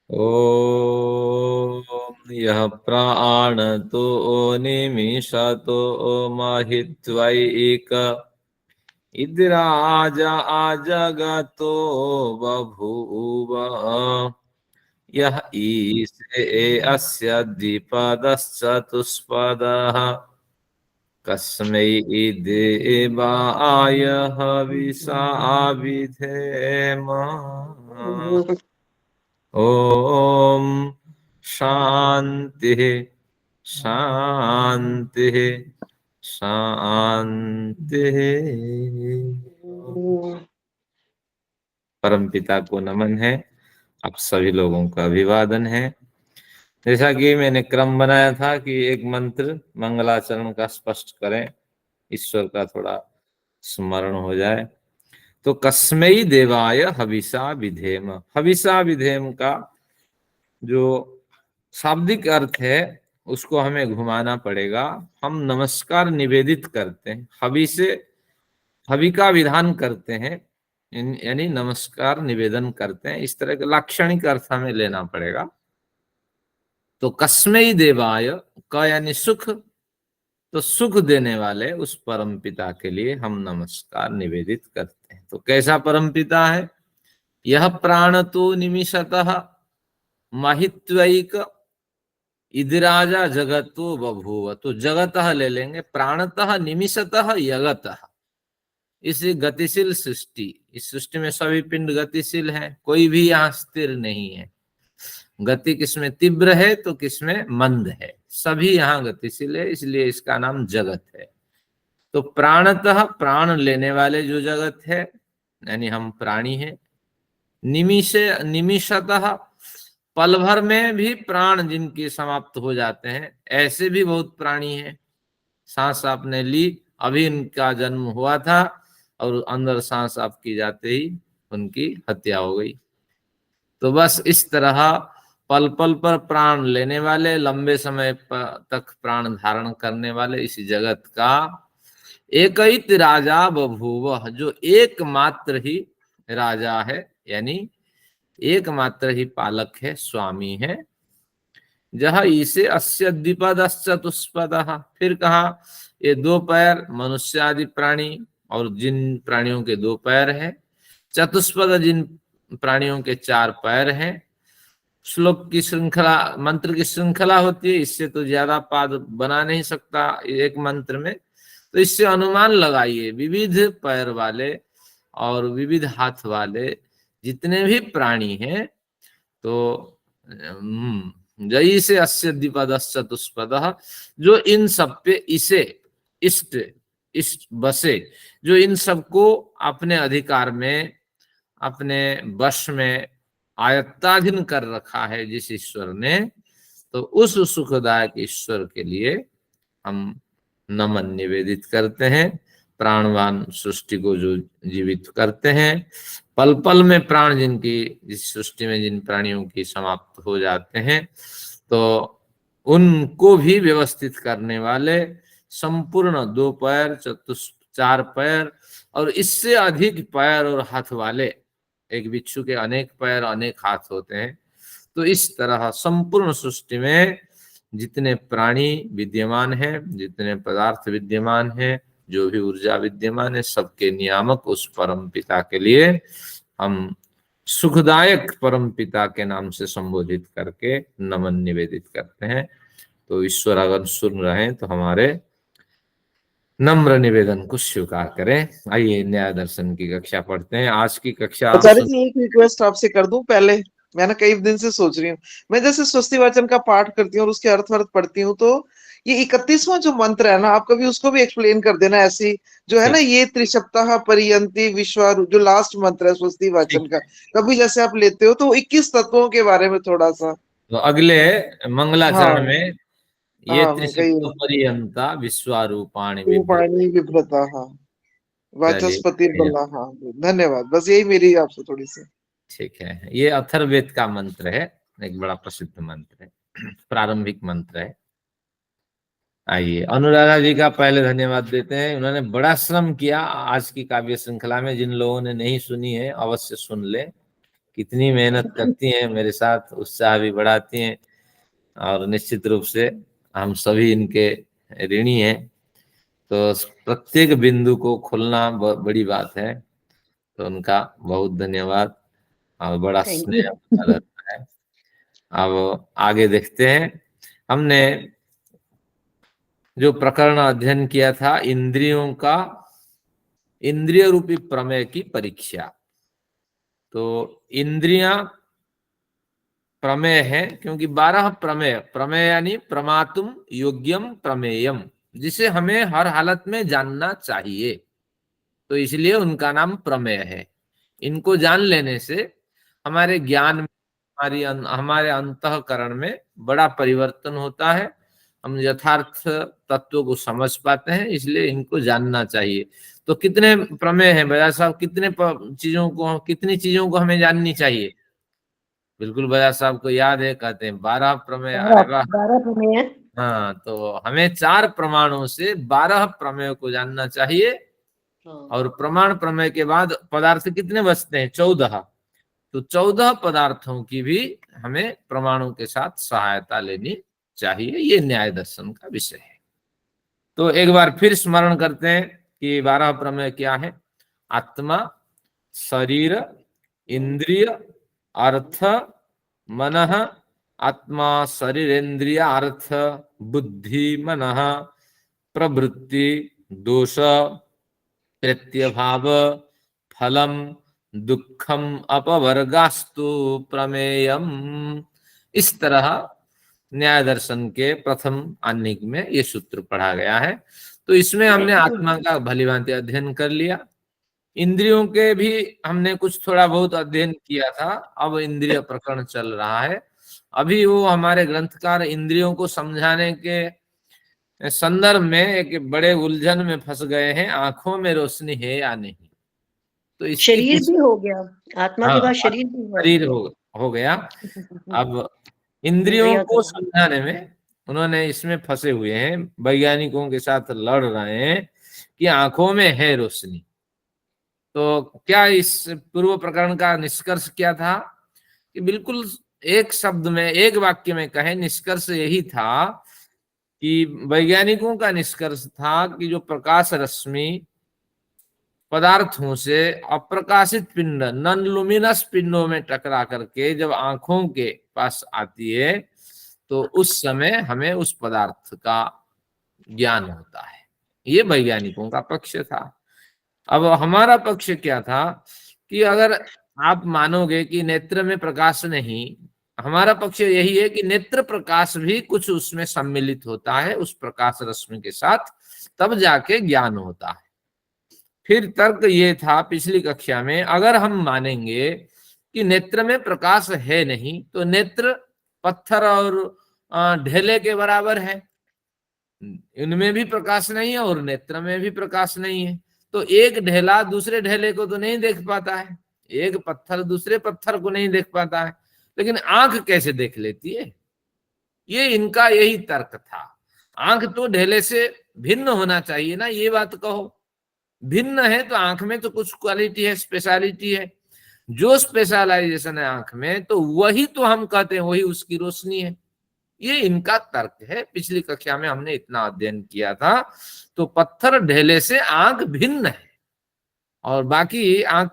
ओम यह प्राणतो निमिषतो महित्वैक इद्राजा आजगतो बभूव यः ईसे अस्य द्विपदश्चतुष्पदः कस्मै देवाय हविषा विधेम। ओम शांति शांति शांति। परमपिता को नमन है, आप सभी लोगों का अभिवादन है। जैसा कि मैंने क्रम बनाया था कि एक मंत्र मंगलाचरण का स्पष्ट करें, ईश्वर का थोड़ा स्मरण हो जाए। तो कस्मै देवाय हविषा विधेम, हविषा विधेम का जो शाब्दिक अर्थ है उसको हमें घुमाना पड़ेगा। हम नमस्कार निवेदित करते हैं, हवि से हवि का विधान करते हैं, यानी नमस्कार निवेदन करते हैं, इस तरह का लाक्षणिक अर्थ हमें लेना पड़ेगा। तो कस्मै देवाय का यानी सुख, तो सुख देने वाले उस परम पिता के लिए हम नमस्कार निवेदित करते हैं। तो कैसा परम पिता है? यह प्राण तो निमिषतः महित्वैक इदिराजा जगतो बभूव। तो जगतः ले लेंगे, प्राणतः निमिषतः यगतः। इस गतिशील सृष्टि, इस सृष्टि में सभी पिंड गतिशील है, कोई भी यहाँ स्थिर नहीं है। गति किसमें तीव्र है तो किसमें मंद है, सभी यहाँ गतिशील है, इसलिए इसका नाम जगत है। तो प्राणतः प्राण लेने वाले जो जगत है, यानी हम प्राणी हैं। निमिषतः पल भर में भी प्राण जिनके समाप्त हो जाते हैं, ऐसे भी बहुत प्राणी हैं। सांस आपने ली, अभी इनका जन्म हुआ था और अंदर सांस आप की जाते ही उनकी हत्या हो गई। तो बस इस तरह पल पल पर प्राण लेने वाले, लंबे समय तक प्राण धारण करने वाले इस जगत का एकैत राजा बभूव, जो एकमात्र ही राजा है, यानी एकमात्र ही पालक है, स्वामी है। जहाँ इसे अस्य द्विपद चतुष्पद, फिर कहा ये दो पैर मनुष्य आदि प्राणी और जिन प्राणियों के दो पैर हैं, चतुष्पद जिन प्राणियों के चार पैर हैं। श्लोक की श्रृंखला, मंत्र की श्रृंखला होती है, इससे तो ज्यादा पाद बना नहीं सकता एक मंत्र में। तो इससे अनुमान लगाइए, विविध पैर वाले और विविध हाथ वाले जितने भी प्राणी हैं, तो जई से अस्य द्विपद चतुष्पद, जो इन सब पे इसे इष्ट इष्ट बसे, जो इन सबको अपने अधिकार में, अपने वश में आयत्ताधीन कर रखा है जिस ईश्वर ने, तो उस सुखदायक ईश्वर के लिए हम नमन निवेदित करते हैं। प्राणवान सृष्टि को जो जीवित करते हैं, पल पल में प्राण जिनकी इस सृष्टि में जिन प्राणियों की समाप्त हो जाते हैं, तो उनको भी व्यवस्थित करने वाले, संपूर्ण दो पैर चार पैर और इससे अधिक पैर और हाथ वाले, एक बिच्छू के अनेक पैर अनेक हाथ होते हैं। तो इस तरह संपूर्ण सृष्टि में जितने प्राणी विद्यमान हैं, जितने पदार्थ विद्यमान हैं, जो भी ऊर्जा विद्यमान है, सबके नियामक उस परम पिता के लिए हम सुखदायक परम पिता के नाम से संबोधित करके नमन निवेदित करते हैं। तो ईश्वर अगर सुन रहे हैं तो हमारे नम्र निवेदन को स्वीकार करें। आइए न्याय दर्शन की कक्षा पढ़ते हैं। आज की कक्षा आचार्य जी, एक रिक्वेस्ट आपसे कर दूं पहले। मैं ना कई दिन से सोच रही हूँ, मैं जैसे स्वस्ति वाचन का पाठ करती हूँ और उसके अर्थ वर्थ पढ़ती हूँ, तो ये 31वां जो मंत्र है ना, आप कभी उसको भी एक्सप्लेन कर देना। ऐसी जो है ना, ये त्रिसप्ताह परियंती विश्वारू, जो लास्ट मंत्र है स्वस्ति वाचन का, कभी जैसे आप लेते हो तो 21 तत्वों के बारे में थोड़ा सा। तो अगले मंगलाचरण हाँ में ये हाँ, मैं कही त्रिसप्त पर्यंता विश्वारूपाणि बिभ्रति। रूपाणी विभ्रता, हाँ, चलिए वाचस्पति बल्ला, हाँ। धन्यवाद, बस यही मेरी आपसे थोड़ी सी। ठीक है। ये अथर्ववेद का मंत्र है, एक बड़ा प्रसिद्ध मंत्र है, प्रारंभिक मंत्र है। आइए अनुराधा जी का पहले धन्यवाद देते हैं, उन्होंने बड़ा श्रम किया आज की काव्य श्रृंखला में। जिन लोगों ने नहीं सुनी है अवश्य सुन ले कितनी मेहनत करती हैं मेरे साथ, उत्साह भी बढ़ाती हैं, और निश्चित रूप से हम सभी इनके ऋणी हैं। तो प्रत्येक बिंदु को खोलना बड़ी बात है, तो उनका बहुत धन्यवाद और बड़ा थैंक स्नेह यू। रहता है। अब आगे देखते हैं। हमने जो प्रकरण अध्ययन किया था इंद्रियों का, इंद्रिय रूपी प्रमेय की परीक्षा। तो इंद्रियां प्रमेय है, क्योंकि 12 प्रमेय, प्रमेय यानी प्रमातुम योग्यम प्रमेयम, जिसे हमें हर हालत में जानना चाहिए, तो इसलिए उनका नाम प्रमेय है। इनको जान लेने से हमारे ज्ञान में, हमारे अंतःकरण में बड़ा परिवर्तन होता है, हम यथार्थ तत्व को समझ पाते हैं, इसलिए इनको जानना चाहिए। तो कितने प्रमेय हैं बजाज साहब, कितनी चीजों को हमें जाननी चाहिए? बिल्कुल बजाज साहब को याद है, कहते हैं 12 प्रमेय। अरे वाह। 12 प्रमेय है। हाँ, तो हमें 4 प्रमाणों से 12 प्रमेयों को जानना चाहिए। और प्रमाण प्रमेय के बाद पदार्थ कितने बचते हैं? 14। तो 14 पदार्थों की भी हमें प्रमाणों के साथ सहायता लेनी चाहिए। ये न्याय दर्शन का विषय है। तो एक बार फिर स्मरण करते हैं कि 12 प्रमेय क्या है। आत्मा, शरीर, इंद्रिय, अर्थ, मनः, आत्मा, शरीर, इंद्रिय, अर्थ, बुद्धि, मनः, प्रवृत्ति, दोष, प्रत्यभाव, फलम, दुखम, अपवर्गास्तु प्रमेयम। इस तरह न्याय दर्शन के प्रथम आह्निक में ये सूत्र पढ़ा गया है। तो इसमें हमने आत्मा का भलीभांति अध्ययन कर लिया, इंद्रियों के भी हमने कुछ थोड़ा बहुत अध्ययन किया था। अब इंद्रिय प्रकरण चल रहा है। अभी वो हमारे ग्रंथकार इंद्रियों को समझाने के संदर्भ में एक बड़े उलझन में फंस गए हैं, आंखों में रोशनी है या नहीं। तो इसकी शरीर भी हो गया, आत्मा के बाद शरीर भी शरीर हो गया। अब इंद्रियों को समझाने में उन्होंने इसमें फंसे हुए हैं, वैज्ञानिकों के साथ लड़ रहे हैं कि आंखों में है रोशनी। तो क्या इस पूर्व प्रकरण का निष्कर्ष क्या था? कि बिल्कुल एक शब्द में, एक वाक्य में कहे, निष्कर्ष यही था कि वैज्ञानिकों का निष्कर्ष था कि जो प्रकाश रश्मि पदार्थों से अप्रकाशित पिंड, नॉन लुमिनस पिंडों में टकरा करके जब आंखों के पास आती है, तो उस समय हमें उस पदार्थ का ज्ञान होता है। ये वैज्ञानिकों का पक्ष था। अब हमारा पक्ष क्या था कि अगर आप मानोगे कि नेत्र में प्रकाश नहीं, हमारा पक्ष यही है कि नेत्र प्रकाश भी कुछ उसमें सम्मिलित होता है उस प्रकाश रश्मि के साथ, तब जाके ज्ञान होता है। फिर तर्क ये था पिछली कक्षा में, अगर हम मानेंगे कि नेत्र में प्रकाश है नहीं, तो नेत्र पत्थर और ढेले के बराबर है, इनमें भी प्रकाश नहीं है और नेत्र में भी प्रकाश नहीं है। तो एक ढेला दूसरे ढेले को तो नहीं देख पाता है, एक पत्थर दूसरे पत्थर को नहीं देख पाता है, लेकिन आंख कैसे देख लेती है? ये इनका यही तर्क था। आंख तो ढेले से भिन्न होना चाहिए ना, ये बात कहो। भिन्न है तो आंख में तो कुछ क्वालिटी है, स्पेशलिटी है। जो स्पेशलाइजेशन है आंख में, तो वही तो हम कहते हैं वही उसकी रोशनी है। ये इनका तर्क है। पिछली कक्षा में हमने इतना अध्ययन किया था। तो पत्थर ढेले से आंख भिन्न है, और बाकी आंख,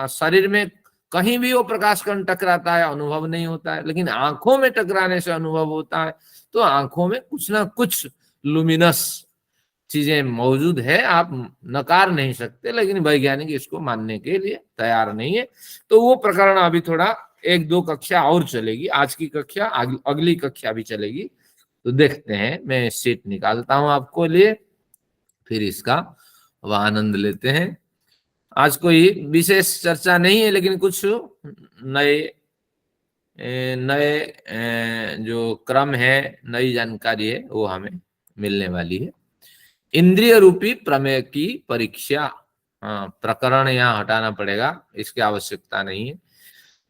शरीर में कहीं भी वो प्रकाश कण टकराता है, अनुभव नहीं होता है, लेकिन आंखों में टकराने से अनुभव होता है। तो आंखों में कुछ ना कुछ लुमिनस चीजें मौजूद है, आप नकार नहीं सकते, लेकिन वैज्ञानिक इसको मानने के लिए तैयार नहीं है। तो वो प्रकरण अभी थोड़ा 1-2 कक्षा और चलेगी, आज की कक्षा अगली कक्षा भी चलेगी। तो देखते हैं, मैं सीट निकालता हूं आपको लिए, फिर इसका वह आनंद लेते हैं। आज कोई विशेष चर्चा नहीं है, लेकिन कुछ नए जो क्रम है, नई जानकारी है, वो हमें मिलने वाली है। इंद्रिय रूपी प्रमेय की परीक्षा, हाँ, प्रकरण यहाँ हटाना पड़ेगा, इसकी आवश्यकता नहीं है।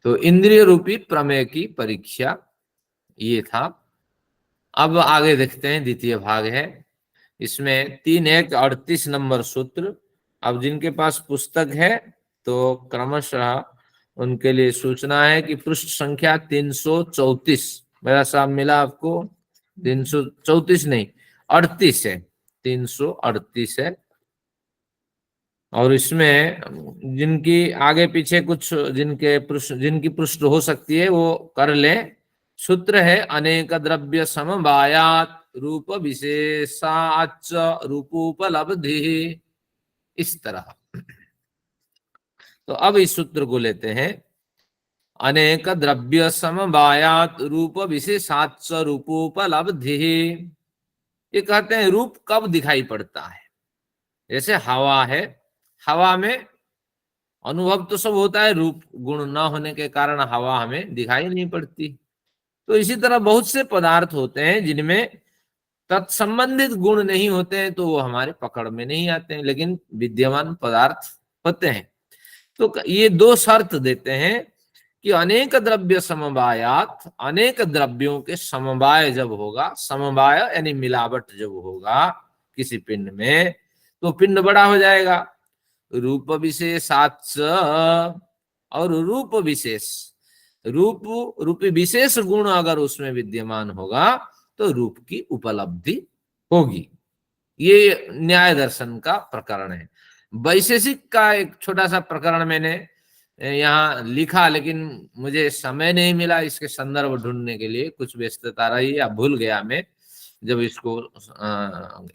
तो इंद्रिय रूपी प्रमेय की परीक्षा ये था। अब आगे देखते हैं, द्वितीय भाग है। इसमें 3-1-38 नंबर सूत्र। अब जिनके पास पुस्तक है तो क्रमशः उनके लिए सूचना है कि पृष्ठ संख्या 334 मेरा साहब मिला आपको? 334 नहीं, 38 है, 338 है। और इसमें जिनकी आगे पीछे कुछ जिनकी पृष्ठ हो सकती है वो कर ले। सूत्र है अनेक द्रव्य समवायात रूप विशेषाच रूपोपलब्धि, इस तरह। तो अब इस सूत्र को लेते हैं। अनेक द्रव्य समवायात रूप विशेषाच रूपोपलब्धि, ये कहते हैं रूप कब दिखाई पड़ता है। जैसे हवा है, हवा में अनुभव तो सब होता है, रूप गुण न होने के कारण हवा हमें दिखाई नहीं पड़ती। तो इसी तरह बहुत से पदार्थ होते हैं जिनमें तत्संबंधित गुण नहीं होते हैं, तो वो हमारे पकड़ में नहीं आते हैं, लेकिन विद्यमान पदार्थ होते हैं। तो ये दो शर्त देते हैं कि अनेक द्रव्य समवायात, अनेक द्रव्यों के समवाय जब होगा, समवाय यानी मिलावट जब होगा किसी पिंड में, तो पिंड बड़ा हो जाएगा। रूप विशेषाच, और रूप विशेष, रूपी विशेष गुण अगर उसमें विद्यमान होगा तो रूप की उपलब्धि होगी। ये न्याय दर्शन का प्रकरण है। वैशेषिक का एक छोटा सा प्रकरण मैंने यहाँ लिखा, लेकिन मुझे समय नहीं मिला इसके संदर्भ ढूंढने के लिए, कुछ व्यस्तता रही या भूल गया मैं जब इसको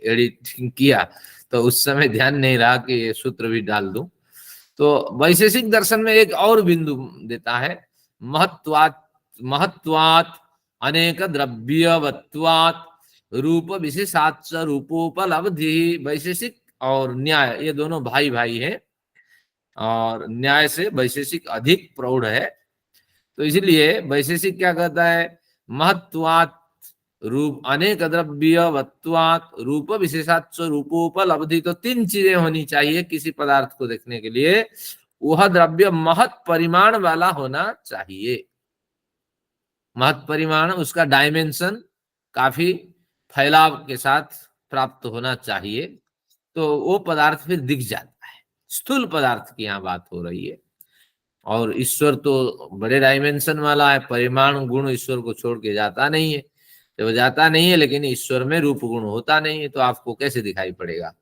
एडिटिंग किया, तो उस समय ध्यान नहीं रहा कि ये सूत्र भी डाल दूं। तो वैशेषिक दर्शन में एक और बिंदु देता है, महत्वात् अनेक द्रव्यवत्वात् रूप विशेषाच रूपोपलब्धि। वैशेषिक और न्याय ये दोनों भाई भाई हैं, और न्याय से वैशेषिक अधिक प्रौढ़ है। तो इसलिए वैशेषिक क्या कहता है, महत्वात् रूप अनेक द्रव्यवत्वात् रूप विशेषाच रूपोपलब्धि। तो तीन चीजें होनी चाहिए किसी पदार्थ को देखने के लिए। वह द्रव्य महत् परिमाण वाला होना चाहिए। महत् परिमाण, उसका डायमेंशन काफी फैलाव के साथ प्राप्त होना चाहिए, तो वो पदार्थ फिर दिख जाता है। स्थूल पदार्थ की यहाँ बात हो रही है। और ईश्वर तो बड़े डायमेंशन वाला है, परिमाण गुण ईश्वर को छोड़ के जाता नहीं है। जब जाता नहीं है, लेकिन ईश्वर में रूप गुण होता नहीं है, तो आपको कैसे दिखाई पड़ेगा।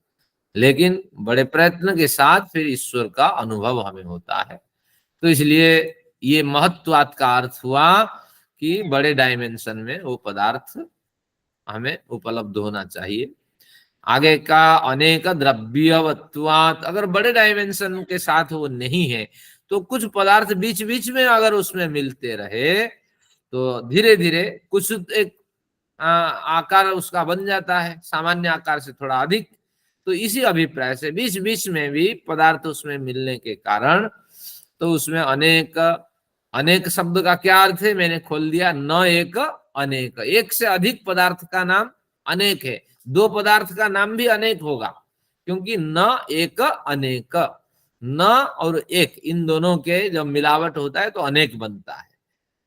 लेकिन बड़े प्रयत्न के साथ फिर ईश्वर का अनुभव हमें होता है। तो इसलिए ये महत्वात् का अर्थ हुआ कि बड़े डायमेंशन में वो पदार्थ हमें उपलब्ध होना चाहिए। आगे का अनेक द्रव्यवत्वात्, अगर बड़े डायमेंशन के साथ वो नहीं है तो कुछ पदार्थ बीच बीच में अगर उसमें मिलते रहे तो धीरे धीरे कुछ एक आकार उसका बन जाता है, सामान्य आकार से थोड़ा अधिक। तो इसी अभिप्राय से बीच बीच में भी पदार्थ उसमें मिलने के कारण, तो उसमें अनेक, अनेक शब्द का क्या अर्थ है मैंने खोल दिया, न एक अनेक, एक से अधिक पदार्थ का नाम अनेक है। दो पदार्थ का नाम भी अनेक होगा, क्योंकि न एक अनेक, न और एक, इन दोनों के जब मिलावट होता है तो अनेक बनता है।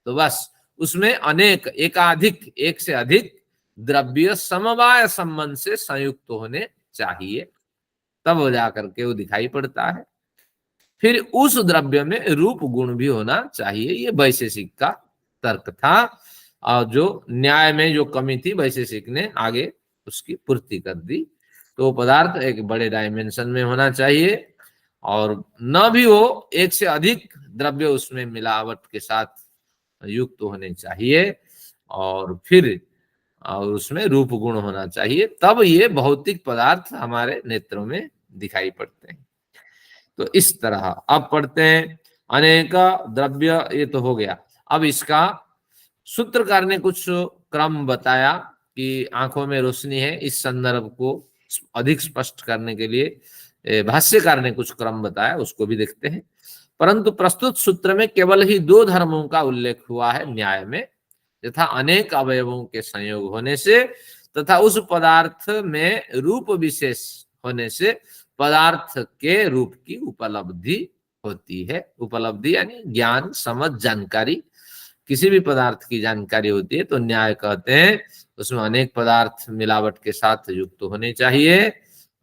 तो बस उसमें अनेक, एकाधिक, एक से अधिक द्रव्य समवाय संबंध से संयुक्त होने चाहिए, तब हो जाकर के वो दिखाई पड़ता है। फिर उस द्रव्य में रूप गुण भी होना चाहिए। ये वैशेषिक का तर्क था, और जो न्याय में जो कमी थी वैशेषिक ने आगे उसकी पूर्ति कर दी। तो पदार्थ एक बड़े डायमेंशन में होना चाहिए, और न भी हो एक से अधिक द्रव्य उसमें मिलावट के साथ युक्त होने चाहिए, और फिर और उसमें रूप गुण होना चाहिए, तब ये भौतिक पदार्थ हमारे नेत्रों में दिखाई पड़ते हैं। तो इस तरह अब पढ़ते हैं अनेक द्रव्य, ये तो हो गया। अब इसका सूत्रकार ने कुछ क्रम बताया कि आंखों में रोशनी है, इस संदर्भ को अधिक स्पष्ट करने के लिए भाष्यकार ने कुछ क्रम बताया, उसको भी देखते हैं। परंतु प्रस्तुत सूत्र में केवल ही दो धर्मों का उल्लेख हुआ है न्याय में, तथा अनेक अवयवों के संयोग होने से तथा उस पदार्थ में रूप विशेष होने से पदार्थ के रूप की उपलब्धि होती है। उपलब्धि यानी ज्ञान, समझ, जानकारी, किसी भी पदार्थ की जानकारी होती है। तो न्याय कहते हैं उसमें अनेक पदार्थ मिलावट के साथ युक्त होने चाहिए,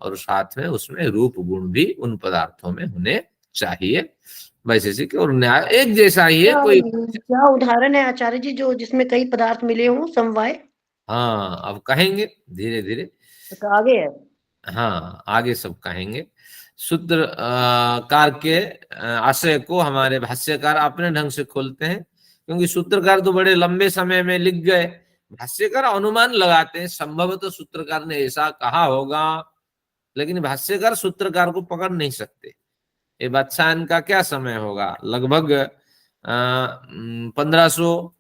और साथ में उसमें रूप गुण भी उन पदार्थों में होने चाहिए। वैशेषिक और न्याय एक जैसा ही है, कोई। क्या उदाहरण है आचार्य जी जो जिसमें कई पदार्थ मिले हों, समवाय? हाँ, अब कहेंगे धीरे धीरे। तो आगे है। हाँ, आगे सब कहेंगे। सूत्र कार के आशय को हमारे भाष्यकार अपने ढंग से खोलते हैं, क्योंकि सूत्रकार तो बड़े लंबे समय में लिख गए, भाष्यकार अनुमान लगाते हैं, संभवतः सूत्रकार ने ऐसा कहा होगा, लेकिन भाष्यकार सूत्रकार को पकड़ नहीं सकते। ये बादशाह का क्या समय होगा, लगभग 1500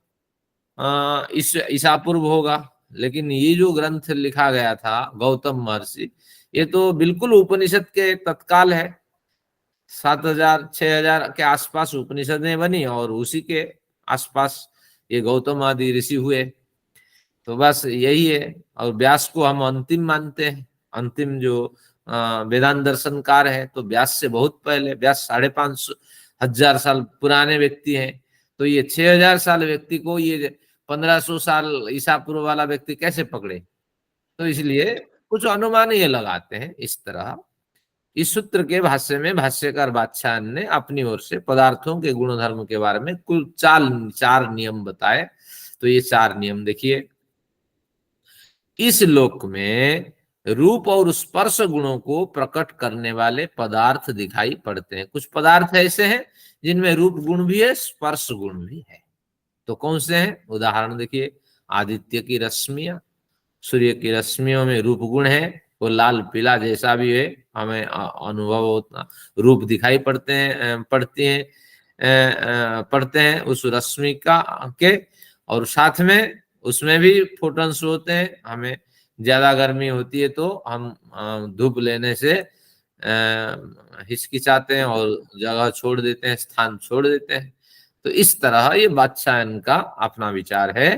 ईसा पूर्व होगा। लेकिन ये जो ग्रंथ लिखा गया था गौतम महर्षि, ये तो बिल्कुल उपनिषद के तत्काल है। 7000 6000 के आसपास उपनिषदें बनी और उसी के आसपास ये गौतम आदि ऋषि हुए। तो बस यही है। और व्यास को हम अंतिम मानते हैं, अंतिम जो वेदांत दर्शनकार है, तो व्यास से बहुत पहले, व्यास 5,500 साल पुराने व्यक्ति हैं। तो ये 6000 साल व्यक्ति को ये 1500 साल ईसा पूर्व वाला व्यक्ति कैसे पकड़े? तो इसलिए कुछ अनुमान ये लगाते हैं इस तरह। इस सूत्र के भाष्य में भाष्यकार बादशाह ने अपनी ओर से पदार्थों के गुणधर्म के बारे में कुल 4 नियम बताए। तो ये 4 नियम देखिए। इस लोक में रूप और स्पर्श गुणों को प्रकट करने वाले पदार्थ दिखाई पड़ते हैं। कुछ पदार्थ ऐसे हैं जिनमें रूप गुण भी है, स्पर्श गुण भी है। तो कौन से हैं? उदाहरण देखिए, आदित्य की रश्मियां, सूर्य की रश्मियों में रूप गुण है, वो लाल पीला जैसा भी है, हमें अनुभव होता, रूप दिखाई पड़ते हैं, पड़ते हैं उस रश्मि का के। और साथ में उसमें भी फोटॉन्स होते हैं। हमें ज्यादा गर्मी होती है तो हम धूप लेने से हिचकिचाते हैं और जगह छोड़ देते हैं, स्थान छोड़ देते हैं। तो इस तरह ये बादशाह का अपना विचार है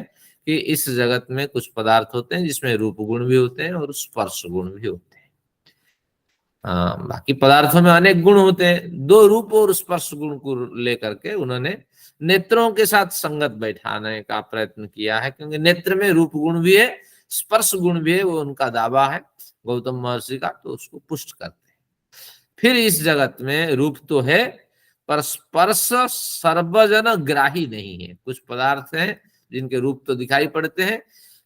कि इस जगत में कुछ पदार्थ होते हैं जिसमें रूप गुण भी होते हैं और स्पर्श गुण भी होते हैं। बाकी पदार्थों में अनेक गुण होते हैं। 2 रूप और स्पर्श गुण को लेकर के उन्होंने नेत्रों के साथ संगत बैठाने का प्रयत्न किया है, क्योंकि नेत्र में रूप गुण भी है, स्पर्श गुण भी है, वो उनका दावा है गौतम महर्षि का, तो उसको पुष्ट करते हैं। फिर इस जगत में रूप तो है, पर स्पर्श सर्वजन ग्राही नहीं है। कुछ पदार्थ हैं जिनके रूप तो दिखाई पड़ते हैं,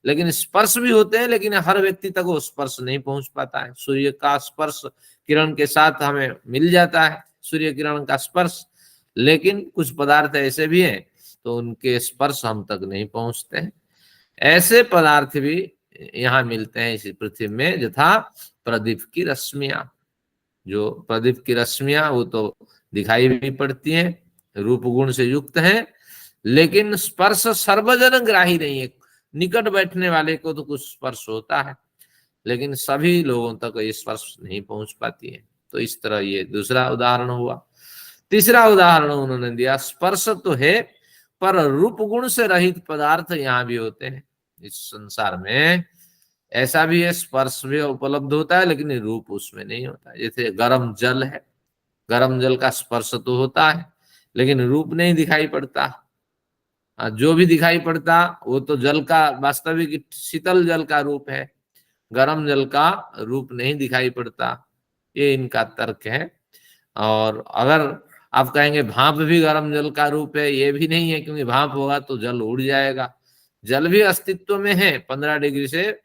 लेकिन स्पर्श भी होते हैं, लेकिन हर व्यक्ति तक वो स्पर्श नहीं पहुंच पाता है। सूर्य का स्पर्श किरण के साथ हमें मिल जाता है, सूर्य किरण का स्पर्श, लेकिन कुछ पदार्थ ऐसे भी हैं तो उनके स्पर्श हम तक नहीं पहुंचते हैं। ऐसे पदार्थ भी यहाँ मिलते हैं इस पृथ्वी में, यथा प्रदीप की रश्मियां। जो प्रदीप की रश्मियां वो तो दिखाई भी पड़ती हैं, रूप गुण से युक्त हैं, लेकिन स्पर्श सर्वजन ग्राही नहीं है। निकट बैठने वाले को तो कुछ स्पर्श होता है, लेकिन सभी लोगों तक ये स्पर्श नहीं पहुंच पाती है। तो इस तरह ये दूसरा उदाहरण हुआ। तीसरा उदाहरण उन्होंने दिया, स्पर्श तो है पर रूप गुण से रहित पदार्थ यहाँ भी होते हैं। इस संसार में ऐसा भी है, स्पर्श भी उपलब्ध होता है लेकिन रूप उसमें नहीं होता। जैसे गर्म जल है, गर्म जल का स्पर्श तो होता है लेकिन रूप नहीं दिखाई पड़ता। जो भी दिखाई पड़ता वो तो जल का वास्तविक शीतल जल का रूप है, गर्म जल का रूप नहीं दिखाई पड़ता। ये इनका तर्क है। और अगर आप कहेंगे भाप भी गर्म जल का रूप है, ये भी नहीं है, क्योंकि भाप होगा तो जल उड़ जाएगा। जल भी अस्तित्व में है, 15 डिग्री से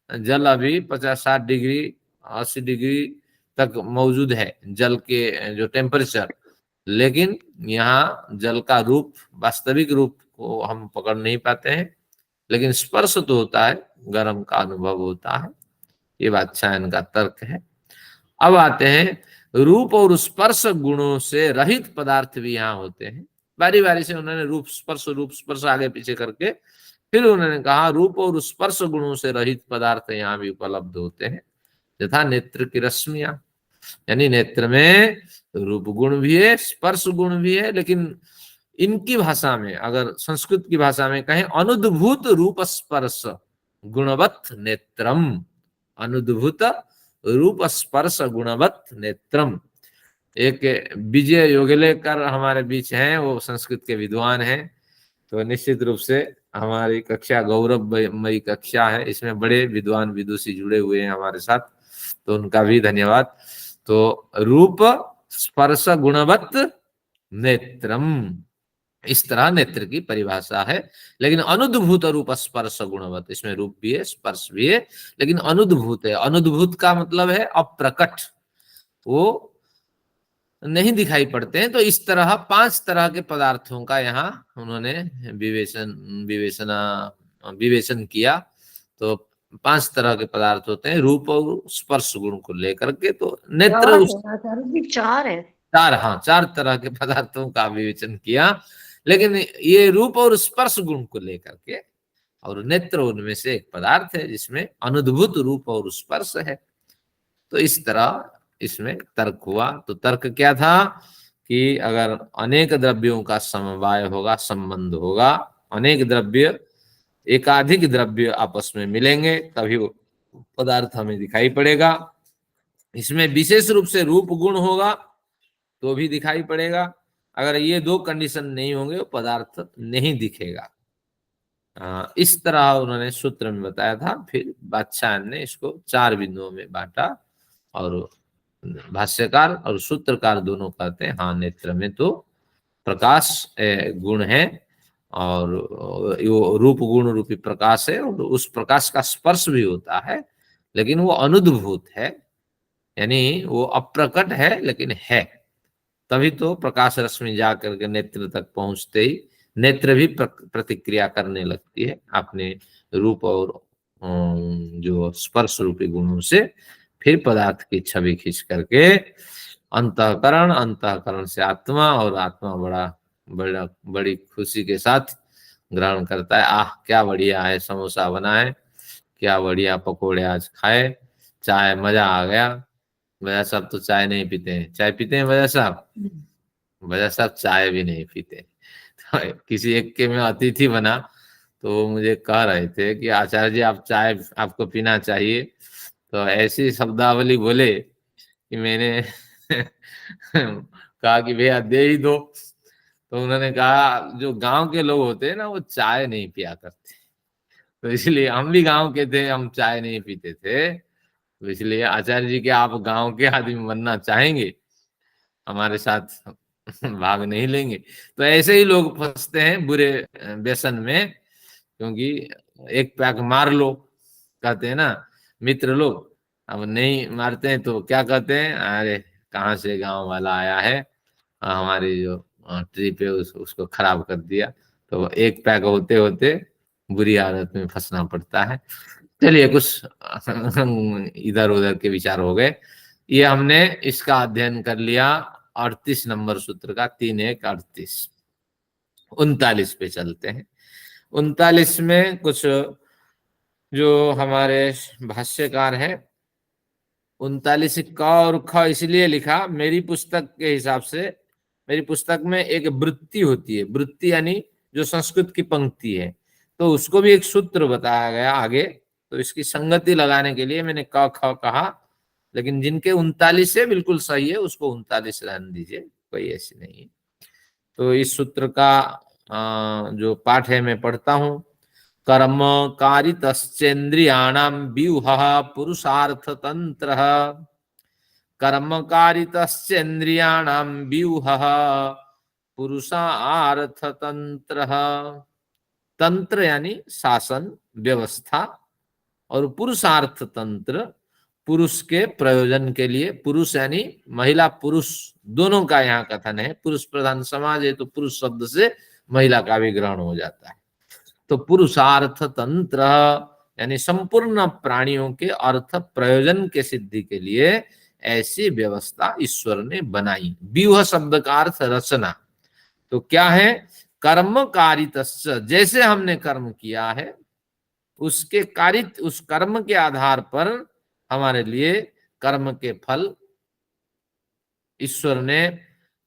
जल अभी 50-60 डिग्री 80 डिग्री तक मौजूद है जल के जो टेम्परेचर, लेकिन यहाँ जल का रूप, वास्तविक रूप को हम पकड़ नहीं पाते हैं, लेकिन स्पर्श तो होता है, गर्म का अनुभव होता है। ये बादशाह इनका तर्क है। अब आते हैं, रूप और स्पर्श गुणों से रहित पदार्थ भी यहाँ होते हैं। बारी बारी से उन्होंने रूप स्पर्श आगे पीछे करके फिर उन्होंने कहा रूप और स्पर्श गुणों से रहित पदार्थ यहाँ भी उपलब्ध होते हैं, यथा नेत्र की रश्मियां। यानी नेत्र में रूप गुण भी है, स्पर्श गुण भी है, लेकिन इनकी भाषा में, अगर संस्कृत की भाषा में कहें, अनुद्भूत रूप स्पर्श गुणवत नेत्रम। अनुद्भूत रूप स्पर्श गुणवत नेत्रम। एक विजय योगलेकर हमारे बीच हैं, वो संस्कृत के विद्वान हैं, तो निश्चित रूप से हमारी कक्षा गौरवमयी कक्षा है, इसमें बड़े विद्वान विदुषी जुड़े हुए हैं हमारे साथ, तो उनका भी धन्यवाद। तो रूप स्पर्श गुणवत नेत्रम, इस तरह नेत्र की परिभाषा है। लेकिन अनुद्भूत रूप स्पर्श गुणवत, इसमें रूप भी है स्पर्श भी है, लेकिन अनुद्भूत है। अनुद्भूत का मतलब है अप्रकट, वो नहीं दिखाई पड़ते हैं। तो इस तरह 5 तरह के पदार्थों का यहाँ उन्होंने विवेचन किया। तो 5 तरह के पदार्थ होते हैं रूप और स्पर्श गुण को लेकर के। तो नेत्र आचार्य जी 4 है। 4, हाँ 4 तरह के पदार्थों का विवेचन किया, लेकिन ये रूप और स्पर्श गुण को लेकर के, और नेत्र उनमें से एक पदार्थ है जिसमें अनुद्भूत रूप और स्पर्श है। तो इस तरह इसमें तर्क हुआ। तो तर्क क्या था कि अगर अनेक द्रव्यों का समवाय होगा, संबंध होगा, अनेक द्रव्य, एकाधिक द्रव्य आपस में मिलेंगे, तभी वो पदार्थ हमें दिखाई पड़ेगा। इसमें विशेष रूप से रूप गुण होगा तो भी दिखाई पड़ेगा। अगर ये 2 कंडीशन नहीं होंगे वो पदार्थ नहीं दिखेगा। इस तरह उन्होंने सूत्र में बताया था। फिर बादशाह ने इसको 4 बिंदुओं में बांटा, और भाष्यकार और सूत्रकार दोनों कहते हैं हाँ, नेत्र में तो प्रकाश गुण है, और वो रूप गुण रूपी प्रकाश है, और उस प्रकाश का स्पर्श भी होता है, लेकिन वो अनुद्भूत है, यानी वो अप्रकट है लेकिन है। तभी तो प्रकाश रश्मि जा करके नेत्र तक पहुंचते ही नेत्र भी प्रतिक्रिया करने लगती है अपने रूप और जो स्पर्श रूपी गुणों से। फिर पदार्थ की छवि खींच करके अंतःकरण, अंतःकरण से आत्मा, और आत्मा बड़ी खुशी के साथ ग्रहण करता है। आह क्या बढ़िया है, समोसा बना है, क्या बढ़िया पकोड़े आज खाए, चाय मजा आ गया। बजा साहब तो चाय नहीं पीते हैं। चाय पीते हैं बजा साहब? बजा साहब चाय भी नहीं पीते। तो किसी एक के में अतिथि बना, तो वो मुझे कह रहे थे कि आचार्य जी आप चाय आपको पीना चाहिए। तो ऐसी शब्दावली बोले कि मैंने कहा कि भैया दे ही दो। तो उन्होंने कहा जो गांव के लोग होते हैं ना वो चाय नहीं पिया करते, तो इसलिए हम भी गांव के थे, हम चाय नहीं पीते थे। तो इसलिए आचार्य जी के आप गांव के आदमी बनना चाहेंगे, हमारे साथ भाग नहीं लेंगे। तो ऐसे ही लोग फंसते हैं बुरे व्यसन में, क्योंकि एक पैक मार लो कहते हैं ना मित्र लोग, अब नहीं मारते हैं तो क्या कहते हैं, अरे कहाँ से गांव वाला आया है, हमारी जो ट्रिप है उसको खराब कर दिया। तो एक पैक होते होते बुरी हालत में फंसना पड़ता है। चलिए कुछ इधर उधर के विचार हो गए। ये हमने इसका अध्ययन कर लिया 38 नंबर सूत्र का, 3-1-38। 39 पे चलते हैं। 39 में कुछ जो हमारे भाष्यकार हैं, 39 क और ख इसलिए लिखा, मेरी पुस्तक के हिसाब से, मेरी पुस्तक में एक वृत्ति होती है, वृत्ति यानी जो संस्कृत की पंक्ति है, तो उसको भी एक सूत्र बताया गया आगे। तो इसकी संगति लगाने के लिए मैंने क ख कहा, लेकिन जिनके 39 है बिल्कुल सही है, उसको 39 रहने दीजिए, कोई ऐसी नहीं है। तो इस सूत्र का जो पाठ है मैं पढ़ता हूं। कर्म कारितश्चेन्द्रियाणां व्यूहः पुरुषार्थ तंत्र, कर्म कारितश्चेन्द्रियाणां व्यूहः पुरुषार्थ तंत्र। तंत्र यानी शासन व्यवस्था, और पुरुषार्थ तंत्र पुरुष के प्रयोजन के लिए। पुरुष यानी महिला पुरुष दोनों का यहाँ कथन है। पुरुष प्रधान समाज है तो पुरुष शब्द से महिला का भी ग्रहण हो जाता है। तो पुरुषार्थ तंत्र यानी संपूर्ण प्राणियों के अर्थ प्रयोजन के सिद्धि के लिए ऐसी व्यवस्था ईश्वर ने बनाई। व्यूह शब्द का अर्थ रचना। तो क्या है, कर्म कारितस्य, जैसे हमने कर्म किया है उसके कारित, उस कर्म के आधार पर हमारे लिए कर्म के फल ईश्वर ने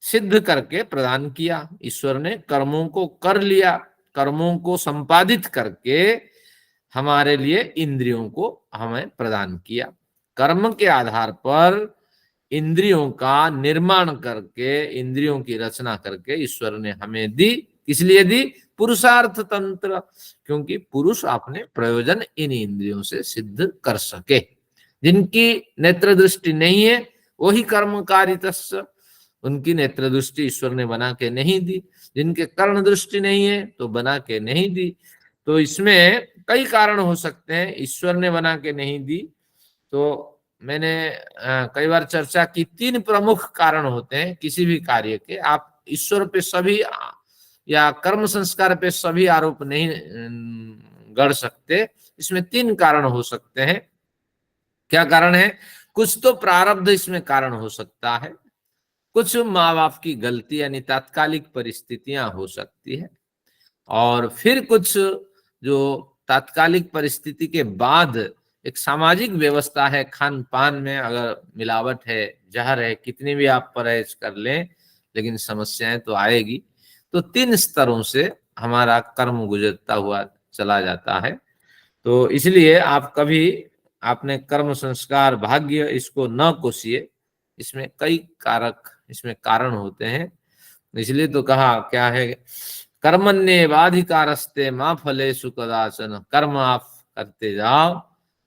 सिद्ध करके प्रदान किया। ईश्वर ने कर्मों को कर लिया, कर्मों को संपादित करके हमारे लिए इंद्रियों को हमें प्रदान किया। कर्म के आधार पर इंद्रियों का निर्माण करके, इंद्रियों की रचना करके ईश्वर ने हमें दी। इसलिए दी पुरुषार्थ तंत्र, क्योंकि पुरुष अपने प्रयोजन इन इंद्रियों से सिद्ध कर सके। जिनकी नेत्र दृष्टि नहीं है वही कर्मकारितस्य, उनकी नेत्र दृष्टि ईश्वर ने बना के नहीं दी, जिनके कर्ण दृष्टि नहीं है तो बना के नहीं दी। तो इसमें कई कारण हो सकते हैं, ईश्वर ने बना के नहीं दी। तो मैंने कई बार चर्चा की, 3 प्रमुख कारण होते हैं किसी भी कार्य के। आप ईश्वर पे सभी या कर्म संस्कार पे सभी आरोप नहीं गढ़ सकते। इसमें 3 कारण हो सकते हैं। क्या कारण है? कुछ तो प्रारब्ध इसमें कारण हो सकता है, कुछ माँ बाप की गलती यानी तात्कालिक परिस्थितियां हो सकती है, और फिर कुछ जो तात्कालिक परिस्थिति के बाद एक सामाजिक व्यवस्था है, खान पान में अगर मिलावट है, जहर है, कितनी भी आप परहेज कर लें लेकिन समस्याएं तो आएगी। तो 3 स्तरों से हमारा कर्म गुजरता हुआ चला जाता है। तो इसलिए आप कभी आपने कर्म संस्कार भाग्य इसको न कोसिए, इसमें कई कारक इसमें कारण होते हैं। इसलिए तो कहा क्या है, कर्मण्येवाधिकारस्ते मां फलेषु कदाचन। कर्म आप करते जाओ,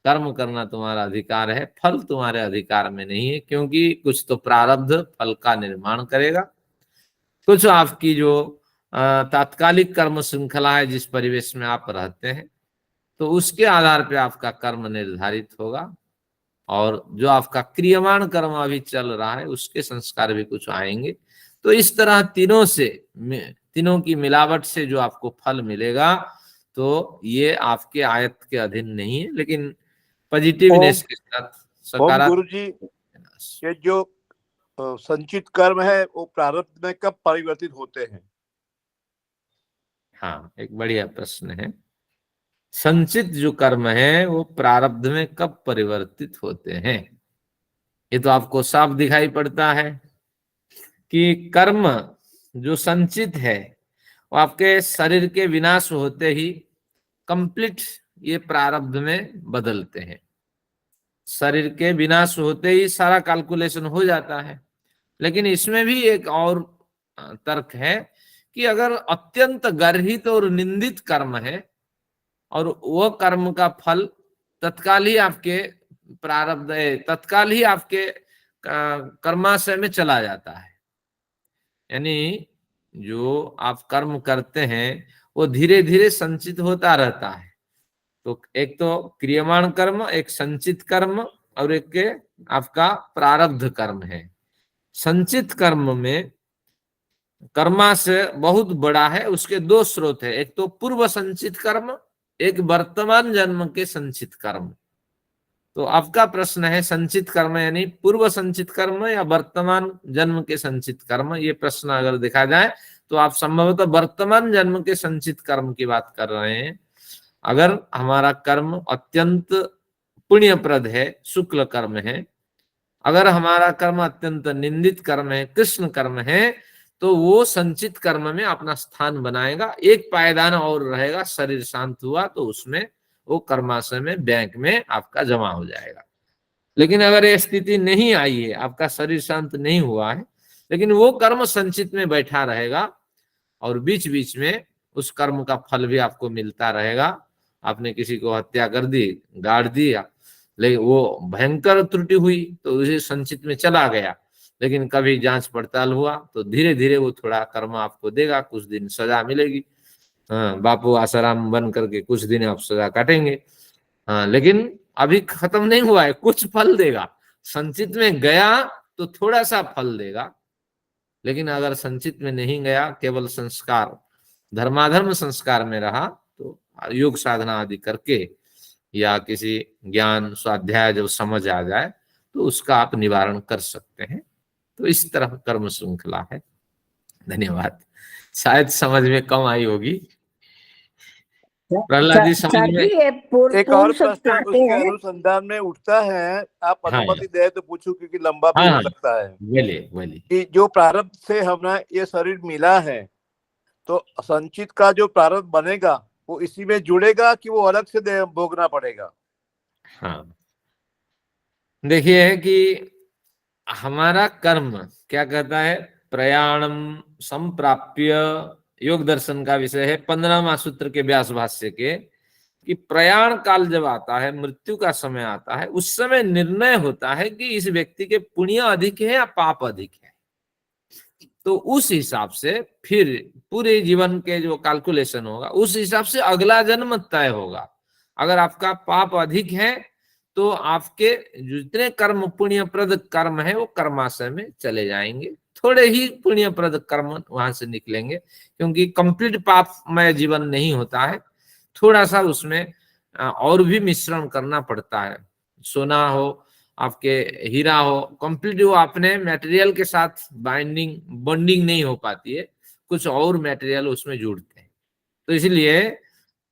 कर्म करना तुम्हारा अधिकार है, फल तुम्हारे अधिकार में नहीं है, क्योंकि कुछ तो प्रारब्ध फल का निर्माण करेगा, कुछ आपकी जो तात्कालिक कर्म श्रृंखला है, जिस परिवेश में आप रहते हैं, तो उसके आधार पे आपका कर्म निर्धारित होगा, और जो आपका क्रियमाण कर्म अभी चल रहा है उसके संस्कार भी कुछ आएंगे। तो इस तरह तीनों की मिलावट से जो आपको फल मिलेगा, तो ये आपके आयत के अधीन नहीं है, लेकिन पॉजिटिवनेस के साथ ओम गुरु जी, सकारात्मक। ये जो संचित कर्म है वो प्रारब्ध में कब परिवर्तित होते हैं? हाँ, एक बढ़िया प्रश्न है। संचित जो कर्म है वो प्रारब्ध में कब परिवर्तित होते हैं? ये तो आपको साफ दिखाई पड़ता है कि कर्म जो संचित है वो आपके शरीर के विनाश होते ही कंप्लीट ये प्रारब्ध में बदलते हैं। शरीर के विनाश होते ही सारा कैलकुलेशन हो जाता है। लेकिन इसमें भी एक और तर्क है कि अगर अत्यंत गर्हित और निंदित कर्म है और वह कर्म का फल तत्काल ही आपके प्रारब्ध तत्काल ही आपके कर्माशय में चला जाता है, यानी जो आप कर्म करते हैं वो धीरे धीरे संचित होता रहता है। तो एक तो क्रियमाण कर्म, एक संचित कर्म, और एक के आपका प्रारब्ध कर्म है। संचित कर्म में कर्मा से बहुत बड़ा है, उसके 2 स्रोत है, एक तो पूर्व संचित कर्म, एक वर्तमान जन्म के संचित कर्म। तो आपका प्रश्न है संचित कर्म यानी पूर्व संचित कर्म या वर्तमान जन्म के संचित कर्म? ये प्रश्न अगर देखा जाए तो आप संभवतः वर्तमान जन्म के संचित कर्म की बात कर रहे हैं। अगर हमारा कर्म अत्यंत पुण्यप्रद है, शुक्ल कर्म है, अगर हमारा कर्म अत्यंत निंदित कर्म है, कृष्ण कर्म है, तो वो संचित कर्म में अपना स्थान बनाएगा। एक पायदान और रहेगा, शरीर शांत हुआ तो उसमें वो कर्माशय में बैंक में आपका जमा हो जाएगा। लेकिन अगर ये स्थिति नहीं आई है, आपका शरीर शांत नहीं हुआ है, लेकिन वो कर्म संचित में बैठा रहेगा और बीच बीच में उस कर्म का फल भी आपको मिलता रहेगा। आपने किसी को हत्या कर दी, गाड़ दिया, लेकिन वो भयंकर त्रुटि हुई तो उसे संचित में चला गया, लेकिन कभी जांच पड़ताल हुआ तो धीरे धीरे वो थोड़ा कर्म आपको देगा, कुछ दिन सजा मिलेगी। हाँ, बापू आसाराम बन करके कुछ दिन आप सजा काटेंगे। हाँ, लेकिन अभी खत्म नहीं हुआ है, कुछ फल देगा। संचित में गया तो थोड़ा सा फल देगा, लेकिन अगर संचित में नहीं गया, केवल संस्कार धर्माधर्म संस्कार में रहा, तो योग साधना आदि करके या किसी ज्ञान स्वाध्याय जब समझ आ जाए तो उसका आप निवारण कर सकते हैं। तो इस तरह कर्म श्रृंखला है। धन्यवाद। शायद समझ में कम आई होगी। प्रहलाद जी समझ में? एक और प्रश्न उसके अनुसंधान में उठता है, आप अनुमति दे तो पूछूं क्योंकि लंबा भी हो सकता है। बोलिए। कि जो प्रारब्ध से हमें ये शरीर मिला है, तो संचित का जो प्रारब्ध बनेगा वो इसी में जुड़ेगा कि वो अलग से भोगना पड़ेगा? हाँ, देखिए कि हमारा कर्म क्या कहता है, प्रयाणम संप्राप्य, योग दर्शन का विषय है 15वां सूत्र के व्यास भाष्य के, कि प्रयाण काल जब आता है, मृत्यु का समय आता है, उस समय निर्णय होता है कि इस व्यक्ति के पुण्य अधिक है या पाप अधिक है। तो उस हिसाब से फिर पूरे जीवन के जो कैलकुलेशन होगा उस हिसाब से अगला जन्म तय होगा। अगर आपका पाप अधिक है तो आपके जितने कर्म पुण्यप्रद कर्म है वो कर्माशय में चले जाएंगे, थोड़े ही पुण्यप्रद कर्म वहां से निकलेंगे, क्योंकि कंप्लीट पापमय जीवन नहीं होता है, थोड़ा सा उसमें और भी मिश्रण करना पड़ता है। सोना हो, आपके हीरा हो, कंप्लीट वो अपने मटेरियल के साथ बॉन्डिंग नहीं हो पाती है, कुछ और मटेरियल उसमें जुड़ते हैं। तो इसलिए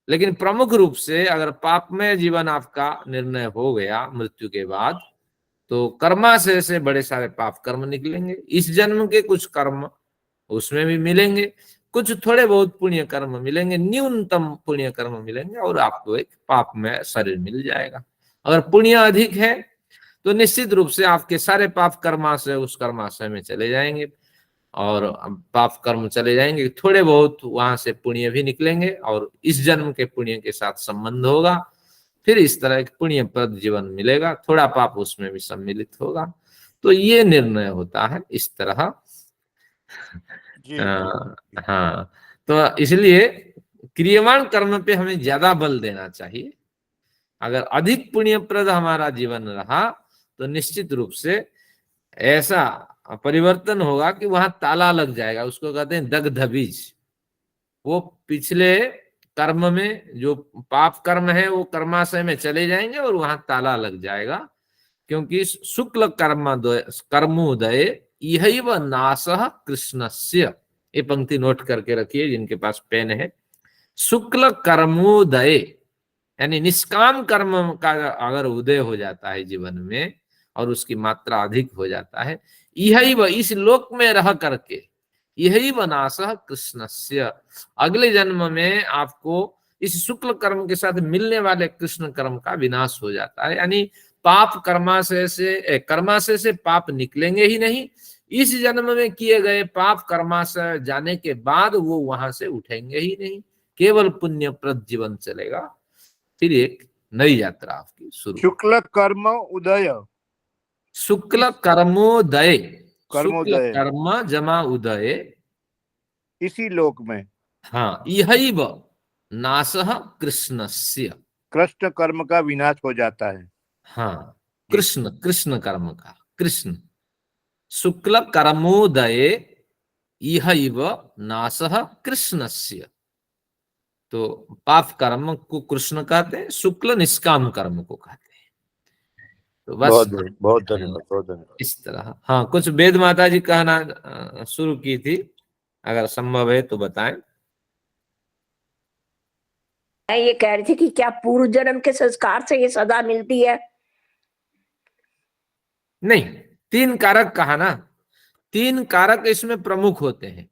लेकिन प्रमुख रूप से अगर पापमय जीवन आपका निर्णय हो गया मृत्यु के बाद, तो कर्माशय से बड़े सारे पाप कर्म निकलेंगे। इस जन्म के कुछ कर्म उसमें भी मिलेंगे, कुछ थोड़े बहुत पुण्य कर्म मिलेंगे, न्यूनतम पुण्य कर्म मिलेंगे, और आपको एक पापमय शरीर मिल जाएगा। अगर पुण्य अधिक है तो निश्चित रूप से आपके सारे पाप कर्माशय उस कर्माशय में चले जाएंगे, और पाप कर्म चले जाएंगे, थोड़े बहुत वहां से पुण्य भी निकलेंगे, और इस जन्म के पुण्य के साथ संबंध होगा, फिर इस तरह एक पुण्यप्रद जीवन मिलेगा, थोड़ा पाप उसमें भी सम्मिलित होगा। तो ये निर्णय होता है इस तरह। जी, हाँ, तो इसलिए क्रियमाण कर्म पे हमें ज्यादा बल देना चाहिए। अगर अधिक पुण्यप्रद हमारा जीवन रहा तो निश्चित रूप से ऐसा परिवर्तन होगा कि वहां ताला लग जाएगा, उसको कहते हैं दग्ध बीज। वो पिछले कर्म में जो पाप कर्म है वो कर्माशय में चले जाएंगे और वहां ताला लग जाएगा, क्योंकि शुक्ल कर्मोदय इहैव नासः कृष्णस्य। ये पंक्ति नोट करके रखिए जिनके पास पेन है। शुक्ल कर्मोदय यानी निष्काम कर्म का अगर उदय हो जाता है जीवन में और उसकी मात्रा अधिक हो जाता है, इहैव इस लोक में रह करके, इहैव नासः कृष्णस्य, अगले जन्म में आपको इस शुक्ल कर्म के साथ मिलने वाले कृष्ण कर्म का विनाश हो जाता है। यानी पाप कर्माशय से पाप निकलेंगे ही नहीं, इस जन्म में किए गए पाप कर्माशय जाने के बाद वो वहां से उठेंगे ही नहीं, केवल पुण्यप्रद जीवन चलेगा, फिर एक नई यात्रा आपकी शुरू। शुक्ल कर्म उदय, शुक्ल कर्मोदय, शुक्ल कर्मोदय कर्म जमा उदय, इसी लोक में, हाँ, इहैव नासः कृष्णस्य, कृष्ण कर्म का विनाश हो जाता है। हाँ, कृष्ण कृष्ण कर्म का, कृष्ण शुक्ल कर्मोदय इहैव नासः कृष्णस्य। तो पाप कर्म को कृष्ण कहते हैं, शुक्ल निष्काम कर्म को कहते हैं। तो बस बहुत धन्यवाद, बहुत धन्यवाद। इस तरह। हाँ, कुछ वेद माता जी कहना शुरू की थी, अगर संभव है तो बताएं। मैं ये कह रही थी कि क्या पूर्व जन्म के संस्कार से ये सजा मिलती है? नहीं, 3 कारक कहा ना, 3 कारक इसमें प्रमुख होते हैं।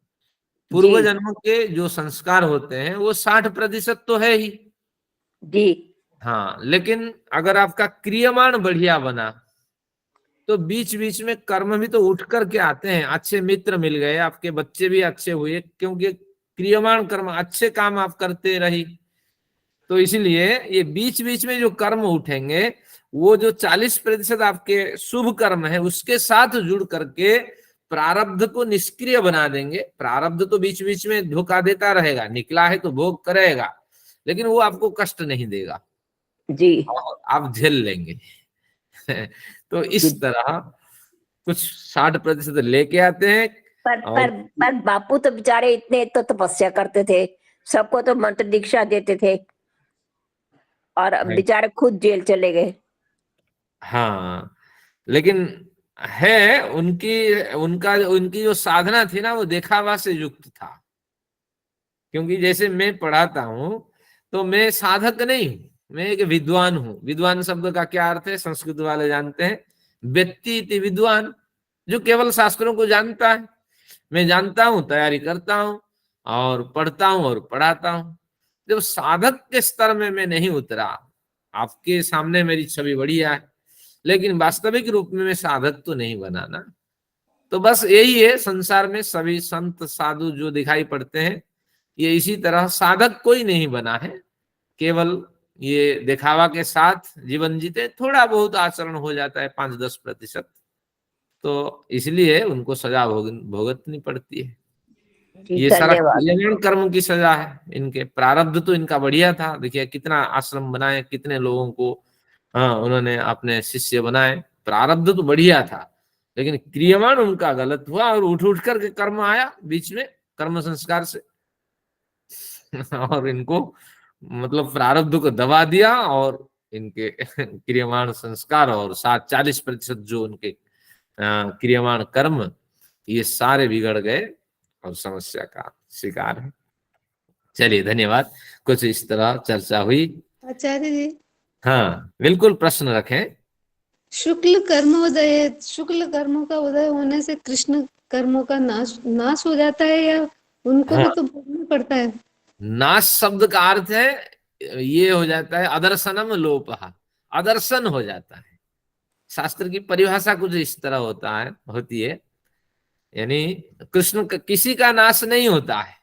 पूर्व जन्म के जो संस्कार होते हैं वो 60% तो है ही जी। हाँ, लेकिन अगर आपका क्रियमाण बढ़िया बना तो बीच बीच में कर्म भी तो उठ करके आते हैं। अच्छे मित्र मिल गए, आपके बच्चे भी अच्छे हुए, क्योंकि क्रियमाण कर्म अच्छे काम आप करते रही, तो इसलिए ये बीच बीच में जो कर्म उठेंगे वो जो 40% आपके शुभ कर्म है उसके साथ जुड़ करके प्रारब्ध को निष्क्रिय बना देंगे। प्रारब्ध तो बीच बीच में धोखा देता रहेगा, निकला है तो भोग करेगा, लेकिन वो आपको कष्ट नहीं देगा जी, आप झेल लेंगे। तो इस तरह कुछ 60% लेके आते हैं। पर बापू तो बेचारे इतने तो तपस्या करते थे, सबको तो मंत्र दीक्षा देते थे, और अब बेचारे खुद जेल चले गए। हाँ, लेकिन है उनकी जो साधना थी ना वो देखावा से युक्त था। क्योंकि जैसे मैं पढ़ाता हूं तो मैं साधक नहीं हूं, मैं एक विद्वान हूं। विद्वान शब्द का क्या अर्थ है संस्कृत वाले जानते हैं, व्यक्ति इति विद्वान, जो केवल शास्त्रों को जानता है। मैं जानता हूं, तैयारी करता हूं और पढ़ता हूं और पढ़ाता हूं। जब साधक के स्तर में मैं नहीं उतरा, आपके सामने मेरी छवि बढ़िया है लेकिन वास्तविक रूप में मैं साधक तो नहीं बना ना। तो बस यही है, संसार में सभी संत साधु जो दिखाई पड़ते हैं ये इसी तरह साधक कोई नहीं बना है, केवल ये दिखावा के साथ जीवन जीते, थोड़ा बहुत आचरण हो जाता है 5-10%। तो इसलिए उनको सजा भुगतनी पड़ती है। जी ये सारा धन्यवाद। क्रियामान कर्म की सजा है। इनके प्रारब्ध तो इनका बढ़िया था, देखिए कितना आश्रम बनाए, कितने लोगों को उन्होंने अपने शिष्य बनाए, प्रारब्ध तो बढ़िया था, लेकिन क्रियामान उनका गलत हुआ और उठ उठ करके कर्म आया बीच में, कर्म संस्कार से और इनको मतलब प्रारब्ध को दबा दिया और इनके क्रियामान संस्कार और 40% जो उनके क्रियामान कर्म, ये सारे बिगड़ गए और समस्या का शिकार है। चलिए धन्यवाद। कुछ इस तरह चर्चा हुई। आचार्य जी, हाँ बिल्कुल, प्रश्न रखें। शुक्ल कर्मों का उदय होने से कृष्ण कर्मों का नाश हो जाता है, या उनको हाँ, भी तो भोगना पड़ता है? नाश शब्द का अर्थ है ये हो जाता है अदर्शनम लोपः, अदर्शन हो जाता है। शास्त्र की परिभाषा कुछ इस तरह होती है, यानी कृष्ण किसी का नाश नहीं होता है,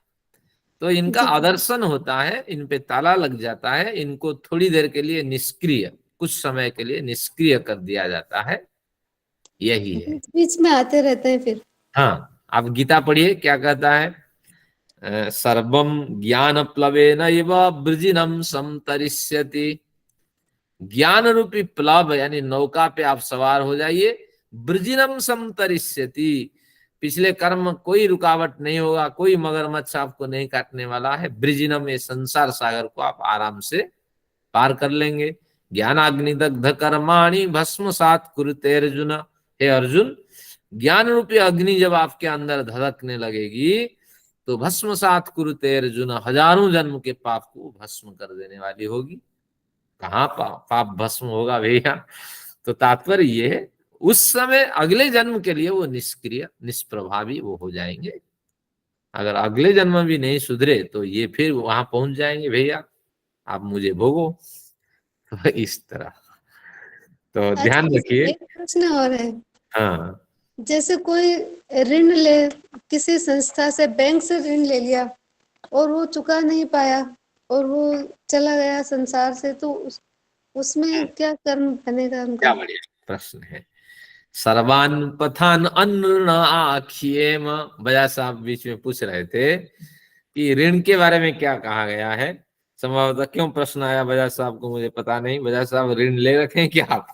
तो इनका जी। आदर्शन होता है, इन पे ताला लग जाता है, इनको थोड़ी देर के लिए निष्क्रिय, कुछ समय के लिए निष्क्रिय कर दिया जाता है, यही है। बीच बीच में आते रहते हैं फिर। हाँ, आप गीता पढ़िए, क्या कहता है, सर्वम ज्ञान प्लवेन इव वृजिनम समतरिष्यति। ज्ञान रूपी प्लव यानी नौका पे आप सवार हो जाइए, वृजिनम समतरिष्यति, पिछले कर्म कोई रुकावट नहीं होगा, कोई मगरमच्छ आपको नहीं काटने वाला है। वृजिनम, ये संसार सागर को आप आराम से पार कर लेंगे। ज्ञानाग्निदग्ध कर्माणि भस्मसात् कुरुते अर्जुन। हे अर्जुन, ज्ञान रूपी अग्नि जब आपके अंदर धधकने लगेगी तो भस्मसात् कुरुते अर्जुन, हजारों जन्म के पाप को भस्म कर देने वाली होगी। कहाँ पाप भस्म होगा भैया? तो तात्पर्य ये है, उस समय अगले जन्म के लिए वो निष्क्रिय निष्प्रभावी वो हो जाएंगे। अगर अगले जन्म भी नहीं सुधरे तो ये फिर वहां पहुंच जाएंगे, भैया आप मुझे भोगो। तो इस तरह तो ध्यान आचार्य जी, रखिए। एक प्रश्न और है। हाँ, जैसे कोई ऋण ले, किसी संस्था से, बैंक से ऋण ले लिया और वो चुका नहीं पाया और वो चला गया संसार से, तो उसमें क्या कर्म बनेगा उनका? क्या बढ़िया प्रश्न है। सर्वान पथान अन्न आखिएम, बजा साहब बीच में पूछ रहे थे कि ऋण के बारे में क्या कहा गया है। संभवतः क्यों प्रश्न आया बजा साहब को मुझे पता नहीं। बजा साहब ऋण ले रखे हैं क्या आप?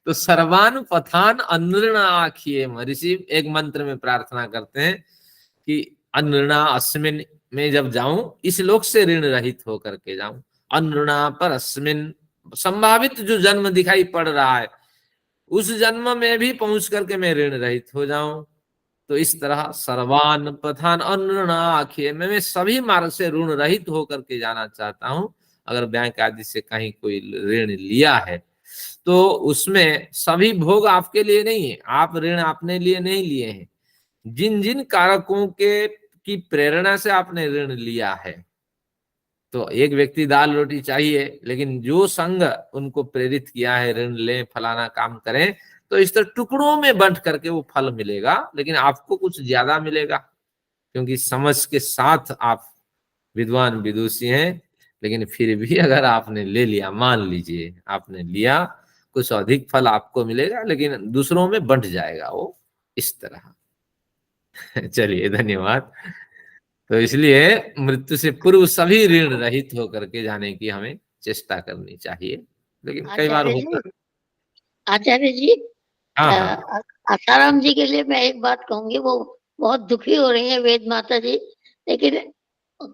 तो सर्वान पथान अनृण आखिएम, ऋषि एक मंत्र में प्रार्थना करते हैं कि अनृणा अस्मिन में जब जाऊं, इस लोक से ऋण रहित होकर के जाऊं। अनृणा पर अस्मिन, संभावित जो जन्म दिखाई पड़ रहा है उस जन्म में भी पहुंच करके मैं ऋण रहित हो जाऊं। तो इस तरह सर्वान पथान अनृण आखिए, मैं सभी मार्ग से ऋण रहित होकर के जाना चाहता हूं। अगर बैंक आदि से कहीं कोई ऋण लिया है तो उसमें सभी भोग आपके लिए नहीं है, आप ऋण अपने लिए नहीं लिए हैं। जिन जिन कारकों के की प्रेरणा से आपने ऋण लिया है, तो एक व्यक्ति दाल रोटी चाहिए, लेकिन जो संघ उनको प्रेरित किया है ऋण लें फलाना काम करें, तो इस तरह टुकड़ों में बंट करके वो फल मिलेगा, लेकिन आपको कुछ ज्यादा मिलेगा, क्योंकि समझ के साथ आप विद्वान विदुषी हैं। लेकिन फिर भी अगर आपने ले लिया, मान लीजिए आपने लिया, कुछ अधिक फल आपको मिलेगा, लेकिन दूसरों में बंट जाएगा वो, इस तरह। चलिए धन्यवाद। तो इसलिए मृत्यु से पूर्व सभी ऋण रहित होकर के जाने की हमें चेष्टा करनी चाहिए, लेकिन कई बार होता है। आचार्य जी, हाँ हाँ, आसाराम जी के लिए मैं एक बात कहूंगी, वो बहुत दुखी हो रही है वेद माता जी, लेकिन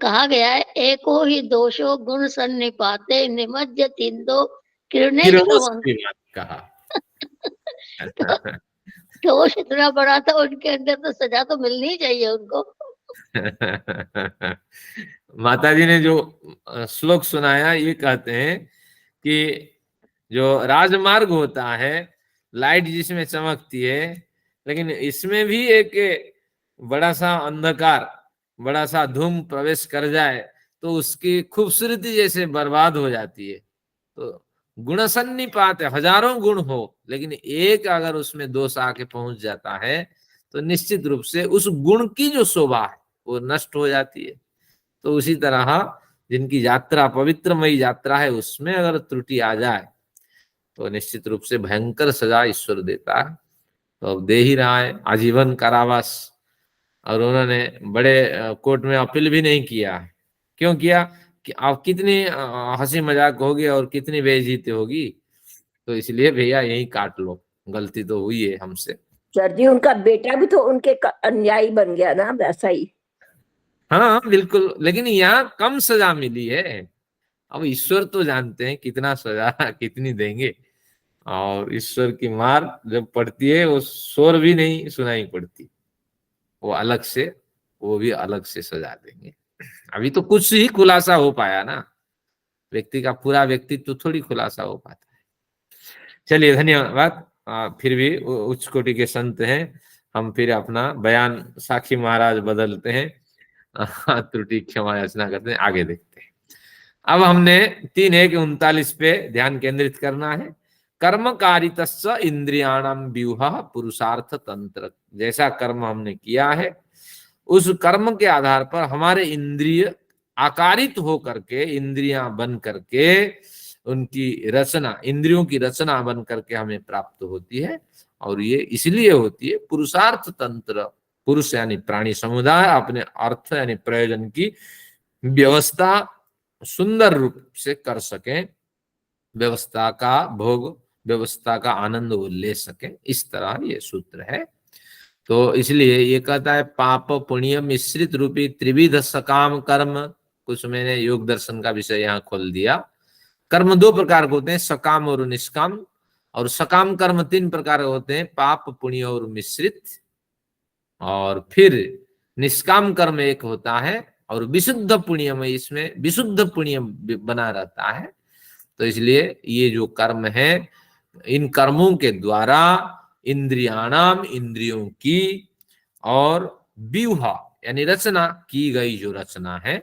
कहा गया है एको ही दोषो गुण सन्निपाते निमज्य तिंदो किरणे किरणों श्रवण। की बात कहा। दोष इतना बड़ा था उनके अंदर, तो सजा तो मिलनी चाहिए उनको। माता जी ने जो श्लोक सुनाया, ये कहते हैं कि जो राजमार्ग होता है, लाइट जिसमें चमकती है, लेकिन इसमें भी एक बड़ा सा अंधकार, बड़ा सा धूम प्रवेश कर जाए तो उसकी खूबसूरती जैसे बर्बाद हो जाती है। तो गुण सन्निपात है, हजारों गुण हो, लेकिन एक अगर उसमें दोष आके पहुंच जाता है तो निश्चित रूप से उस गुण की जो शोभा है वो नष्ट हो जाती है। तो उसी तरह जिनकी यात्रा पवित्रमयी यात्रा है, उसमें अगर त्रुटि आ जाए तो निश्चित रूप से भयंकर सजा ईश्वर देता है। तो अब दे ही रहा है आजीवन कारावास। और उन्होंने बड़े कोर्ट में अपील भी नहीं किया है। क्यों किया कि अब कितनी हंसी मजाक होगी और कितनी बेइज्जती होगी, तो इसलिए भैया यही काट लो, गलती तो हुई है हमसे। सर जी उनका बेटा भी तो उनके अन्यायी बन गया ना वैसा ही। हाँ बिल्कुल, लेकिन यहाँ कम सजा मिली है। अब ईश्वर तो जानते हैं कितना सजा कितनी देंगे, और ईश्वर की मार जब पड़ती है वो शोर भी नहीं सुनाई पड़ती, वो अलग से, वो भी अलग से सजा देंगे। अभी तो कुछ ही खुलासा हो पाया ना, व्यक्ति का पूरा व्यक्तित्व तो थोड़ी खुलासा हो पाता है। चलिए धन्यवाद। फिर भी उच्च कोटि के संत हैं, हम फिर अपना बयान साखी महाराज बदलते हैं, त्रुटि क्षमा याचना करते हैं, आगे देखते हैं। अब हमने 3:39 पे ध्यान केंद्रित करना है। कर्मकारितस्य इंद्रियाणाम व्यूह पुरुषार्थ तंत्र। जैसा कर्म हमने किया है उस कर्म के आधार पर हमारे इंद्रिय आकारित हो करके, इंद्रियां बन करके, उनकी रचना, इंद्रियों की रचना बन करके हमें प्राप्त होती है। और ये इसलिए होती है पुरुषार्थ तंत्र। पुरुष यानी प्राणी समुदाय अपने अर्थ यानी प्रयोजन की व्यवस्था सुंदर रूप से कर सके, व्यवस्था का भोग, व्यवस्था का आनंद वो ले सके, इस तरह ये सूत्र है। तो इसलिए ये कहता है पाप पुण्य मिश्रित रूपी त्रिविध सकाम कर्म। कुछ मैंने योग दर्शन का विषय यहाँ खोल दिया। कर्म 2 प्रकार के होते हैं, सकाम और निष्काम। और सकाम कर्म 3 प्रकार के होते हैं, पाप पुण्य और मिश्रित। और फिर निष्काम कर्म एक होता है, और विशुद्ध पुण्य में, इसमें विशुद्ध पुण्य बना रहता है। तो इसलिए ये जो कर्म है, इन कर्मों के द्वारा इंद्रियाणाम, इंद्रियों की, और व्यूहा यानी रचना की गई जो रचना है,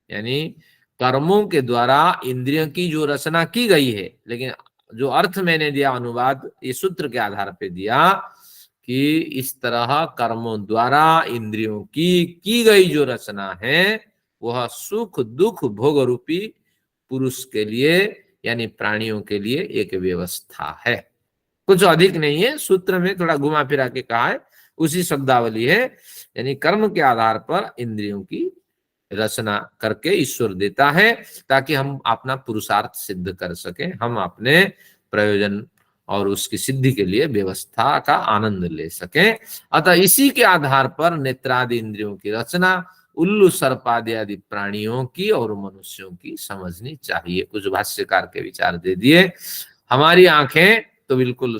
यानी कर्मों के द्वारा इंद्रियों की जो रचना की गई है। लेकिन जो अर्थ मैंने दिया अनुवाद ये सूत्र के आधार पे दिया कि इस तरह कर्मों द्वारा इंद्रियों की गई जो रचना है वह सुख दुख भोग रूपी पुरुष के लिए यानी प्राणियों के लिए एक व्यवस्था है। कुछ अधिक नहीं है, सूत्र में थोड़ा घुमा फिरा के कहा है, उसी शब्दावली है। यानी कर्म के आधार पर इंद्रियों की रचना करके ईश्वर देता है ताकि हम अपना पुरुषार्थ सिद्ध कर सके, हम अपने प्रयोजन और उसकी सिद्धि के लिए व्यवस्था का आनंद ले सके। अतः इसी के आधार पर नेत्रादि इंद्रियों की रचना उल्लू सर्पादि आदि प्राणियों की और मनुष्यों की समझनी चाहिए। कुछ भाष्यकार के विचार दे दिए। हमारी आंखें तो बिल्कुल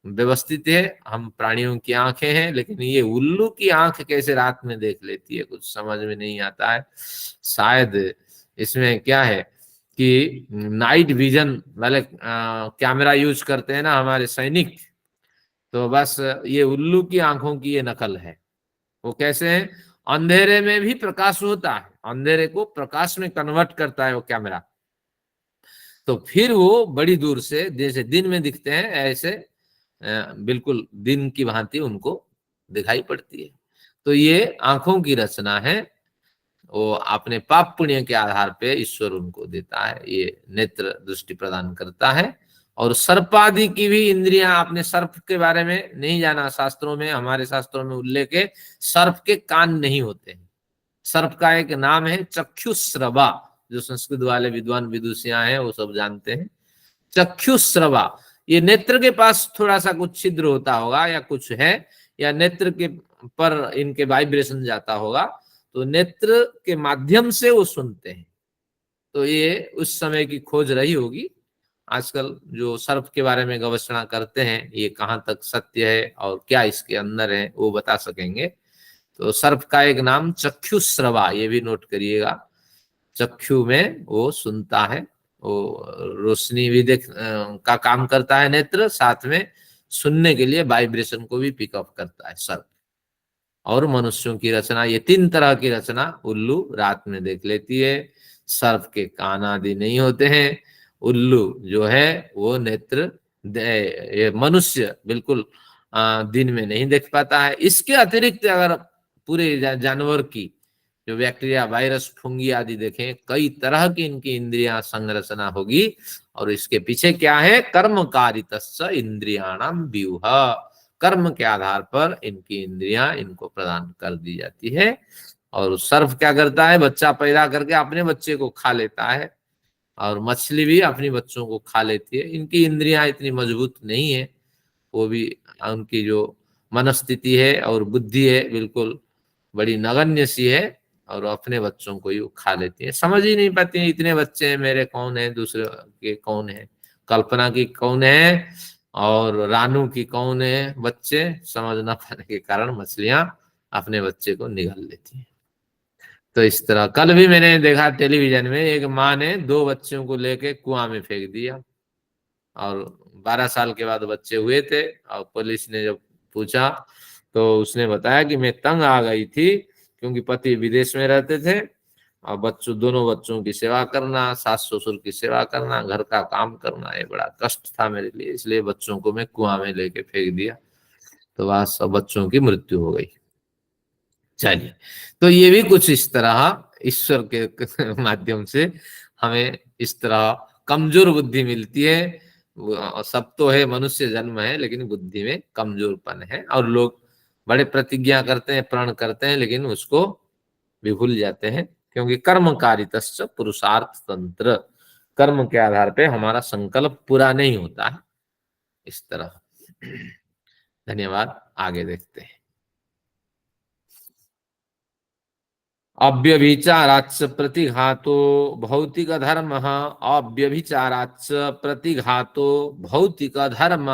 व्यवस्थित है, हम प्राणियों की आंखें हैं, लेकिन ये उल्लू की आंख कैसे रात में देख लेती है, कुछ समझ में नहीं आता है। शायद इसमें क्या है कि नाइट विजन वाले कैमरा यूज करते हैं ना हमारे सैनिक, तो बस ये उल्लू की आंखों की ये नकल है। वो कैसे है, अंधेरे में भी प्रकाश होता है, अंधेरे को प्रकाश में कन्वर्ट करता है वो कैमरा, तो फिर वो बड़ी दूर से जैसे दिन में दिखते हैं ऐसे बिल्कुल दिन की भांति उनको दिखाई पड़ती है। तो ये आंखों की रचना है, वो अपने पाप पुण्य के आधार पे ईश्वर उनको देता है, ये नेत्र दृष्टि प्रदान करता है। और सर्पादि की भी इंद्रियां, आपने सर्प के बारे में नहीं जाना, शास्त्रों में, हमारे शास्त्रों में उल्लेख है सर्प के कान नहीं होते हैं। सर्प का एक नाम है चक्षुश्रवा, जो संस्कृत वाले विद्वान विदुषियां हैं वो सब जानते हैं। चक्षुश्रवा, ये नेत्र के पास थोड़ा सा कुछ छिद्र होता होगा या कुछ है, या नेत्र के पर इनके वाइब्रेशन जाता होगा, तो नेत्र के माध्यम से वो सुनते हैं। तो ये उस समय की खोज रही होगी। आजकल जो सर्प के बारे में गवेषणा करते हैं ये कहाँ तक सत्य है और क्या इसके अंदर है वो बता सकेंगे। तो सर्प का एक नाम चक्षुश्रवा, ये भी नोट करिएगा। चक्षु में वो सुनता है, वो रोशनी भी देख का काम करता है नेत्र, साथ में सुनने के लिए वाइब्रेशन को भी पिकअप करता है सर्प। और मनुष्यों की रचना, ये 3 तरह की रचना उल्लू रात में देख लेती है। सर्प के कान आदि नहीं होते हैं, उल्लू जो है वो नेत्र, ये मनुष्य बिल्कुल दिन में नहीं देख पाता है। इसके अतिरिक्त अगर पूरे जानवर की जो बैक्टीरिया वायरस फुंगी आदि देखें, कई तरह की इनकी इंद्रियां संरचना होगी। और इसके पीछे क्या है, कर्मकारितस्य इंद्रियाणाम व्यूह, कर्म के आधार पर इनकी इंद्रियां इनको प्रदान कर दी जाती है। और सर्प क्या करता है, बच्चा पैदा करके अपने बच्चे को खा लेता है, और मछली भी अपनी बच्चों को खा लेती है। इनकी इंद्रियां इतनी मजबूत नहीं है, वो भी उनकी जो मनस्थिति है और बुद्धि है बिल्कुल बड़ी नगण्य सी है, और अपने बच्चों को ही खा लेती है। समझ ही नहीं पाती है इतने बच्चे हैं, मेरे कौन है, दूसरे के कौन है, कल्पना की कौन है और रानू की कौन है। बच्चे समझ ना पाने के कारण मछलियां अपने बच्चे को निगल लेती हैं। तो इस तरह कल भी मैंने देखा टेलीविजन में, एक माँ ने 2 बच्चों को लेके कुआं में फेंक दिया, और 12 साल के बाद बच्चे हुए थे। और पुलिस ने जब पूछा तो उसने बताया कि मैं तंग आ गई थी, क्योंकि पति विदेश में रहते थे, और दोनों बच्चों की सेवा करना, सास ससुर की सेवा करना, घर का काम करना, ये बड़ा कष्ट था मेरे लिए, इसलिए बच्चों को मैं कुआं में लेके फेंक दिया। तो वहां सब बच्चों की मृत्यु हो गई। चलिए, तो ये भी कुछ इस तरह ईश्वर के माध्यम से हमें इस तरह कमजोर बुद्धि मिलती है। सब तो है, मनुष्य जन्म है, लेकिन बुद्धि में कमजोरपन है, और लोग बड़े प्रतिज्ञा करते हैं, प्रण करते हैं, लेकिन उसको भी भूल जाते हैं, क्योंकि कर्मकारितश्च पुरुषार्थ तंत्र, कर्म के आधार पे हमारा संकल्प पूरा नहीं होता है। इस तरह। धन्यवाद, आगे देखते हैं। अव्यभिचाराच्च प्रतिघातो भौतिक धर्म, अव्यभिचाराच्च प्रतिघातो भौतिक धर्म।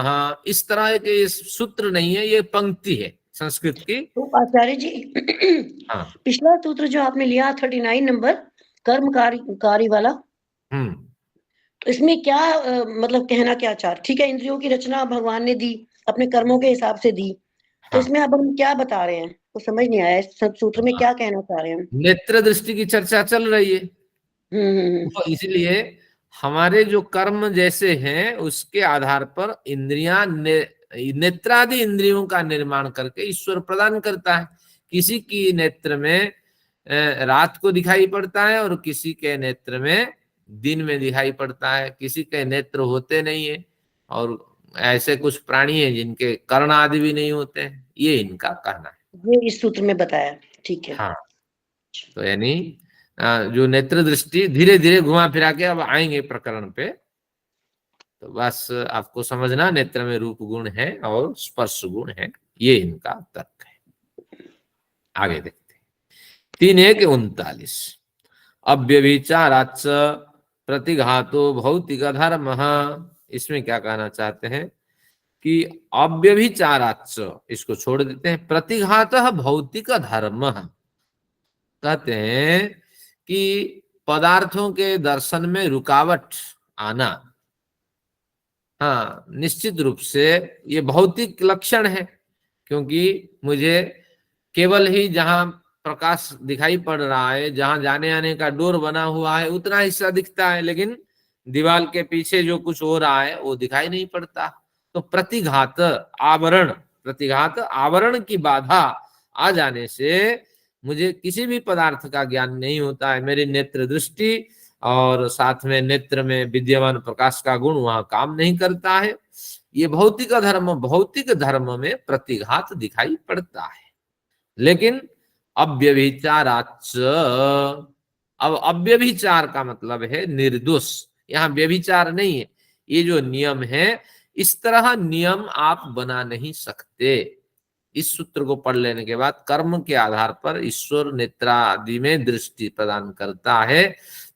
इस तरह के सूत्र नहीं है, ये पंक्ति है संस्कृत की। तो आचार्य जी हाँ। पिछला सूत्र जो आपने लिया 39 नंबर कर्मकारी वाला, तो इसमें क्या मतलब कहना क्या चाह, ठीक है इंद्रियों की रचना भगवान ने दी, अपने कर्मों के हिसाब से दी, तो इसमें अब हम क्या बता रहे हैं, तो समझ नहीं आया इस सूत्र में क्या कहना चाह रहे हैं। नेत्र दृष्टि की चर्चा चल रही है, तो इसलिए हमारे जो कर्म जैसे हैं उसके आधार पर इंद्रियां नेत्रादि इंद्रियों का निर्माण करके ईश्वर प्रदान करता है। किसी की नेत्र में रात को दिखाई पड़ता है, और किसी के नेत्र में दिन में दिखाई पड़ता है, किसी के नेत्र होते नहीं है, और ऐसे कुछ प्राणी हैं जिनके कर्ण आदि भी नहीं होते हैं। ये इनका कहना है, ये इस सूत्र में बताया, ठीक है। हाँ, तो यानी जो नेत्र दृष्टि धीरे धीरे घुमा फिरा के अब आएंगे प्रकरण पे, तो बस आपको समझना नेत्र में रूप गुण है और स्पर्श गुण है, ये इनका तर्क है। आगे देखते हैं 3:1-39। अव्यभिचाराच्च प्रतिघातो भौतिक धर्म। इसमें क्या कहना चाहते हैं कि अव्यभिचाराच्च, इसको छोड़ देते हैं, प्रतिघातः भौतिक धर्म। कहते हैं कि पदार्थों के दर्शन में रुकावट आना, हाँ, निश्चित रूप से ये भौतिक लक्षण है, क्योंकि मुझे केवल ही जहां प्रकाश दिखाई पड़ रहा है, जहां जाने आने का डोर बना हुआ है, उतना हिस्सा दिखता है, लेकिन दीवार के पीछे जो कुछ हो रहा है वो दिखाई नहीं पड़ता। तो प्रतिघात आवरण की बाधा आ जाने से मुझे किसी भी पदार्थ का ज्ञान नहीं होता है। मेरी नेत्र दृष्टि और साथ में नेत्र में विद्यमान प्रकाश का गुण वहां काम नहीं करता है। ये भौतिक धर्म में प्रतिघात दिखाई पड़ता है। लेकिन अव्यभिचाराच्च, अब अव्यभिचार का मतलब है निर्दोष, यहाँ व्यभिचार नहीं है। ये जो नियम है, इस तरह नियम आप बना नहीं सकते। इस सूत्र को पढ़ लेने के बाद कर्म के आधार पर ईश्वर नेत्रा आदि में दृष्टि प्रदान करता है,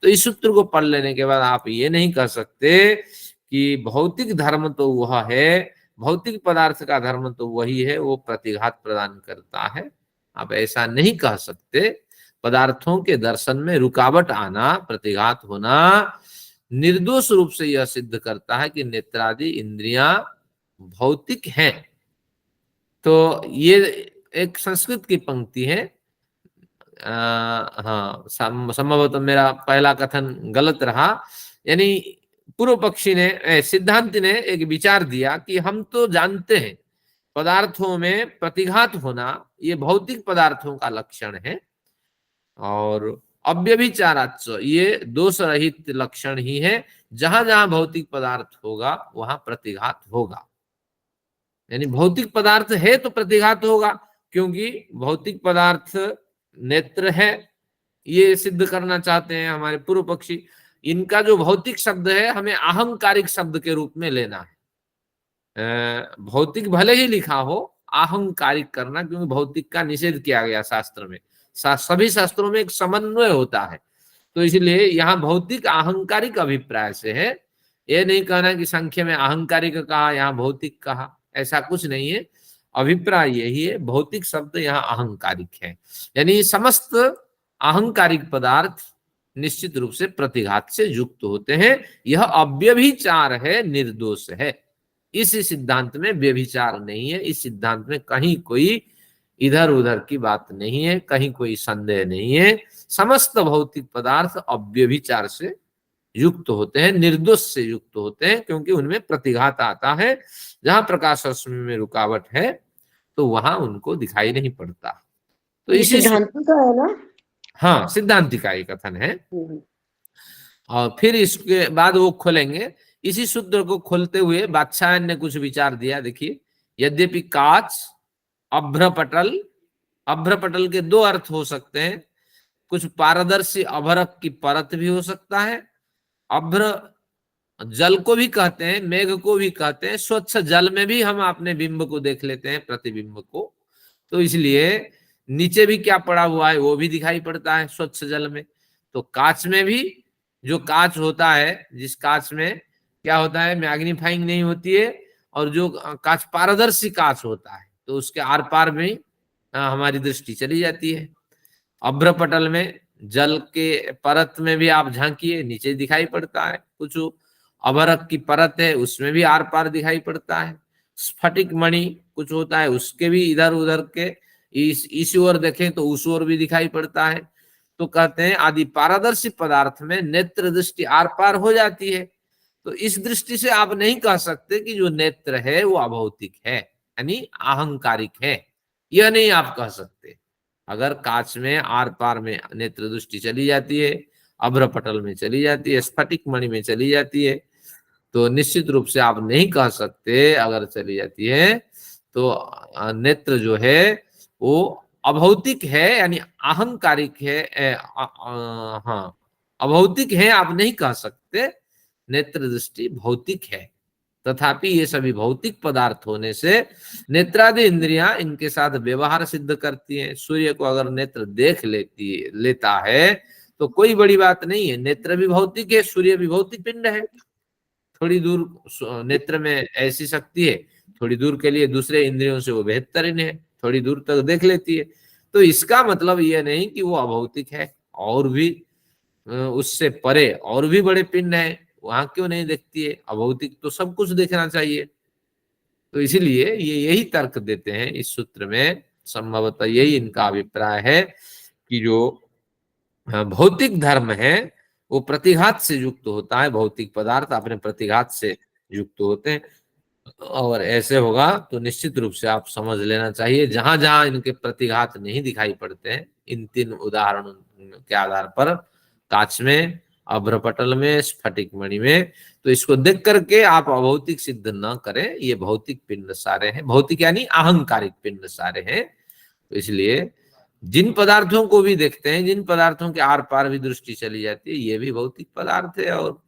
तो इस सूत्र को पढ़ लेने के बाद आप ये नहीं कह सकते कि भौतिक धर्म तो वह है, भौतिक पदार्थ का धर्म तो वही है, वो प्रतिघात प्रदान करता है। आप ऐसा नहीं कह सकते। पदार्थों के दर्शन में रुकावट आना, प्रतिघात होना निर्दोष रूप से यह सिद्ध करता है कि नेत्रादि इंद्रियां भौतिक हैं। तो ये एक संस्कृत की पंक्ति है। हाँ, संभवतः मेरा पहला कथन गलत रहा। यानी पूर्व पक्षी ने, सिद्धांत ने एक विचार दिया कि हम तो जानते हैं पदार्थों में प्रतिघात होना ये भौतिक पदार्थों का लक्षण है, और अव्यभिचाराच्च ये दोष रहित लक्षण ही है। जहां जहां भौतिक पदार्थ होगा वहां प्रतिघात होगा। यानी भौतिक पदार्थ है तो प्रतिघात होगा, क्योंकि भौतिक पदार्थ नेत्र है, ये सिद्ध करना चाहते हैं हमारे पूर्व पक्षी। इनका जो भौतिक शब्द है हमें अहंकारिक शब्द के रूप में लेना है। भौतिक भले ही लिखा हो, अहंकारिक करना, क्योंकि भौतिक का निषेध किया गया शास्त्र में। सभी शास्त्रों में एक समन्वय होता है, तो इसलिए यहाँ भौतिक अहंकारिक अभिप्राय से है। ये नहीं कहना कि संख्या में अहंकारिक कहा, यहाँ भौतिक कहा, ऐसा कुछ नहीं है। अभिप्राय यही है, भौतिक शब्द यहाँ अहंकारिक है, यानी समस्त अहंकारिक पदार्थ निश्चित रूप से प्रतिघात से युक्त होते हैं। यह अव्यभिचार है, निर्दोष है। इस सिद्धांत में व्यभिचार नहीं है, इस सिद्धांत में कहीं कोई इधर उधर की बात नहीं है, कहीं कोई संदेह नहीं है। समस्त भौतिक पदार्थ अव्यभिचार से युक्त होते हैं, निर्दोष से युक्त होते हैं, क्योंकि उनमें प्रतिघात आता है। जहां प्रकाश रश्मि में रुकावट है तो वहां उनको दिखाई नहीं पड़ता। तो इसी सिद्धांत का है ना? हाँ, सिद्धांति का ये कथन है। और फिर इसके बाद वो खोलेंगे। इसी सूत्र को खोलते हुए बादशाह ने कुछ विचार दिया। देखिए, यद्यपि कांच, अभ्रपटल, अभ्रपटल के दो अर्थ हो सकते हैं। कुछ पारदर्शी अभरक की परत भी हो सकता है। अभ्र जल को भी कहते हैं, मेघ को भी कहते हैं। स्वच्छ जल में भी हम अपने बिंब को देख लेते हैं, प्रतिबिंब को। तो इसलिए नीचे भी क्या पड़ा हुआ है वो भी दिखाई पड़ता है स्वच्छ जल में। तो कांच में भी जो कांच होता है, जिस कांच में क्या होता है, मैग्नीफाइंग नहीं होती है, और जो कांच पारदर्शी कांच होता है तो उसके आर पार में हमारी दृष्टि चली जाती है। अभ्रपटल में जल के परत में भी आप झांकिए, नीचे दिखाई पड़ता है। कुछ अभरक की परत है, उसमें भी आर पार दिखाई पड़ता है। स्फटिक मणि कुछ होता है, उसके भी इधर उधर के इस ओर देखें तो उस ओर भी दिखाई पड़ता है। तो कहते हैं आदि पारदर्शी पदार्थ में नेत्र दृष्टि आर पार हो जाती है। तो इस दृष्टि से आप नहीं कह सकते कि जो नेत्र है वो अभौतिक है, यानी अहंकारिक है, यह नहीं आप कह सकते। अगर कांच में आर पार में नेत्र दृष्टि चली जाती है, अभ्रपटल में चली जाती है, स्फटिक मणि में चली जाती है, तो निश्चित रूप से आप नहीं कह सकते, अगर चली जाती है तो नेत्र जो है वो अभौतिक है, यानी अहंकारिक है। हाँ, अभौतिक है आप नहीं कह सकते, नेत्र दृष्टि भौतिक है। तथापि ये सभी भौतिक पदार्थ होने से नेत्रादि इंद्रियां इनके साथ व्यवहार सिद्ध करती हैं। सूर्य को अगर नेत्र देख लेता है तो कोई बड़ी बात नहीं है। नेत्र भी भौतिक है, सूर्य भी भौतिक पिंड है। थोड़ी दूर नेत्र में ऐसी शक्ति है, थोड़ी दूर के लिए दूसरे इंद्रियों से वो बेहतरीन है, थोड़ी दूर तक देख लेती है। तो इसका मतलब यह नहीं कि वो अभौतिक है। और भी उससे परे और भी बड़े पिंड है, वहां क्यों नहीं देखती है? अभौतिक तो सब कुछ देखना चाहिए। तो इसीलिए ये यही तर्क देते हैं इस सूत्र में। संभवतः यही इनका अभिप्राय है कि जो भौतिक धर्म है वो प्रतिघात से युक्त होता है। भौतिक पदार्थ अपने प्रतिघात से युक्त होते हैं, और ऐसे होगा तो निश्चित रूप से आप समझ लेना चाहिए। जहां जहां इनके प्रतिघात नहीं दिखाई पड़ते हैं, इन तीन उदाहरणों के आधार पर, कांच में, अभ्रपटल में, स्फटिक मणि में, तो इसको देख करके आप अभौतिक सिद्ध न करें। ये भौतिक पिंड सारे हैं, भौतिक यानी अहंकारिक पिंड सारे हैं। तो इसलिए जिन पदार्थों को भी देखते हैं, जिन पदार्थों के आर पार भी दृष्टि चली जाती है, ये भी भौतिक पदार्थ है। और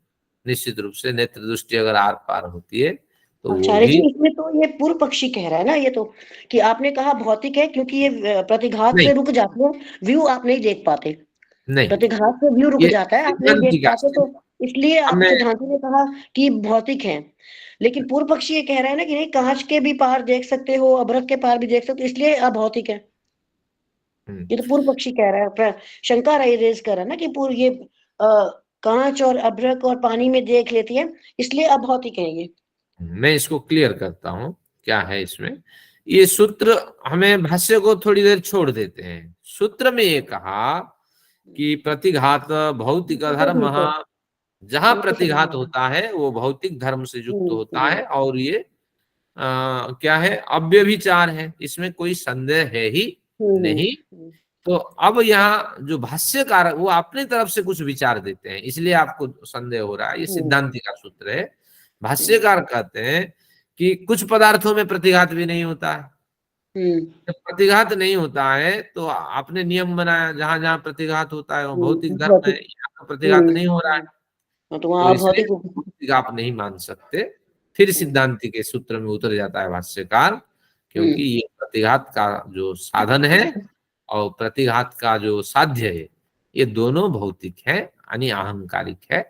निश्चित रूप से नेत्र दृष्टि अगर आर पार होती है तो वो भी। इसमें तो ये पूर्व पक्षी कह रहा है ना, ये तो कि आपने कहा भौतिक है क्योंकि ये प्रतिघात से रुक जाते हैं, व्यू आप नहीं देख पाते। नहीं, प्रतिघात से व्यू रुक जाता है, आप नहीं देख पाते, तो इसलिए आप सिद्धांत ने कहा कि भौतिक है। लेकिन पूर्व पक्षी ये कह रहा है ना कि नहीं, कांच के भी पार देख सकते हो, अभ्रक के पार भी देख सकते हो, इसलिए अभौतिक है। ये तो पूर्व पक्षी कह रहा है, शंका रेज कर रहा है ना कि पूर्व ये कांच और अभ्रक और पानी में देख लेती है, इसलिए अभौतिक है ये। मैं इसको क्लियर करता हूं क्या है इसमें। ये सूत्र हमें भाष्य को थोड़ी देर छोड़ देते हैं। सूत्र में ये कहा कि प्रतिघात भौतिक धर्म, जहां प्रतिघात होता है वो भौतिक धर्म से युक्त होता है, और ये क्या है, अव्यभिचार है, इसमें कोई संदेह है ही नहीं। तो अब यहाँ जो भाष्यकार वो अपनी तरफ से कुछ विचार देते हैं, इसलिए आपको संदेह हो रहा है। ये सिद्धांति का सूत्र है। भाष्यकार कहते हैं कि कुछ पदार्थों में प्रतिघात भी नहीं होता है। जब प्रतिघात नहीं होता है तो आपने नियम बनाया जहां जहां प्रतिघात होता है वो भौतिक धर्म है, यहाँ तो प्रतिघात नहीं हो रहा है, तो वहां तो इसलिए भौतिक भौतिक आप नहीं मान सकते। फिर सिद्धांति के सूत्र में उतर जाता है भाष्यकार, क्योंकि ये प्रतिघात का जो साधन है और प्रतिघात का जो साध्य है ये दोनों भौतिक है यानी अहंकारिक है,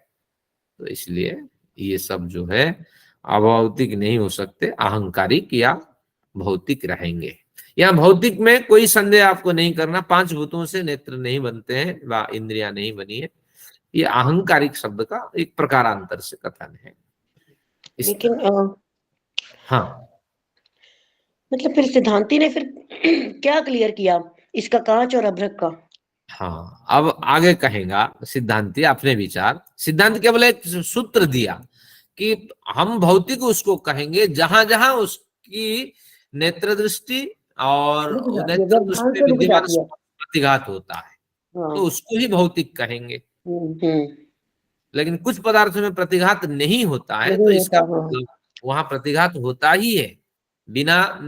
तो इसलिए ये सब जो है अभौतिक नहीं हो सकते, अहंकारिक या भौतिक रहेंगे। या भौतिक में कोई संदेह आपको नहीं करना, 5 भूतों से नेत्र नहीं बनते हैं व इंद्रिया नहीं बनी है, ये अहंकारिक शब्द का एक प्रकारांतर से कथन है। लेकिन हाँ, मतलब फिर सिद्धांति ने फिर क्या क्लियर किया इसका कांच और अभ्रक का? हाँ, अब आगे कहेगा सिद्धांति अपने विचार। सिद्धांत केवल एक सूत्र दिया कि हम भौतिक उसको कहेंगे जहां जहां उसकी नेत्र दृष्टि और नेत्र दृष्टि विद्यमान प्रतिघात होता है तो उसको ही भौतिक कहेंगे। लेकिन कुछ पदार्थों में प्रतिघात नहीं होता है तो इसका मतलब वहां प्रतिघात होता ही है, बिना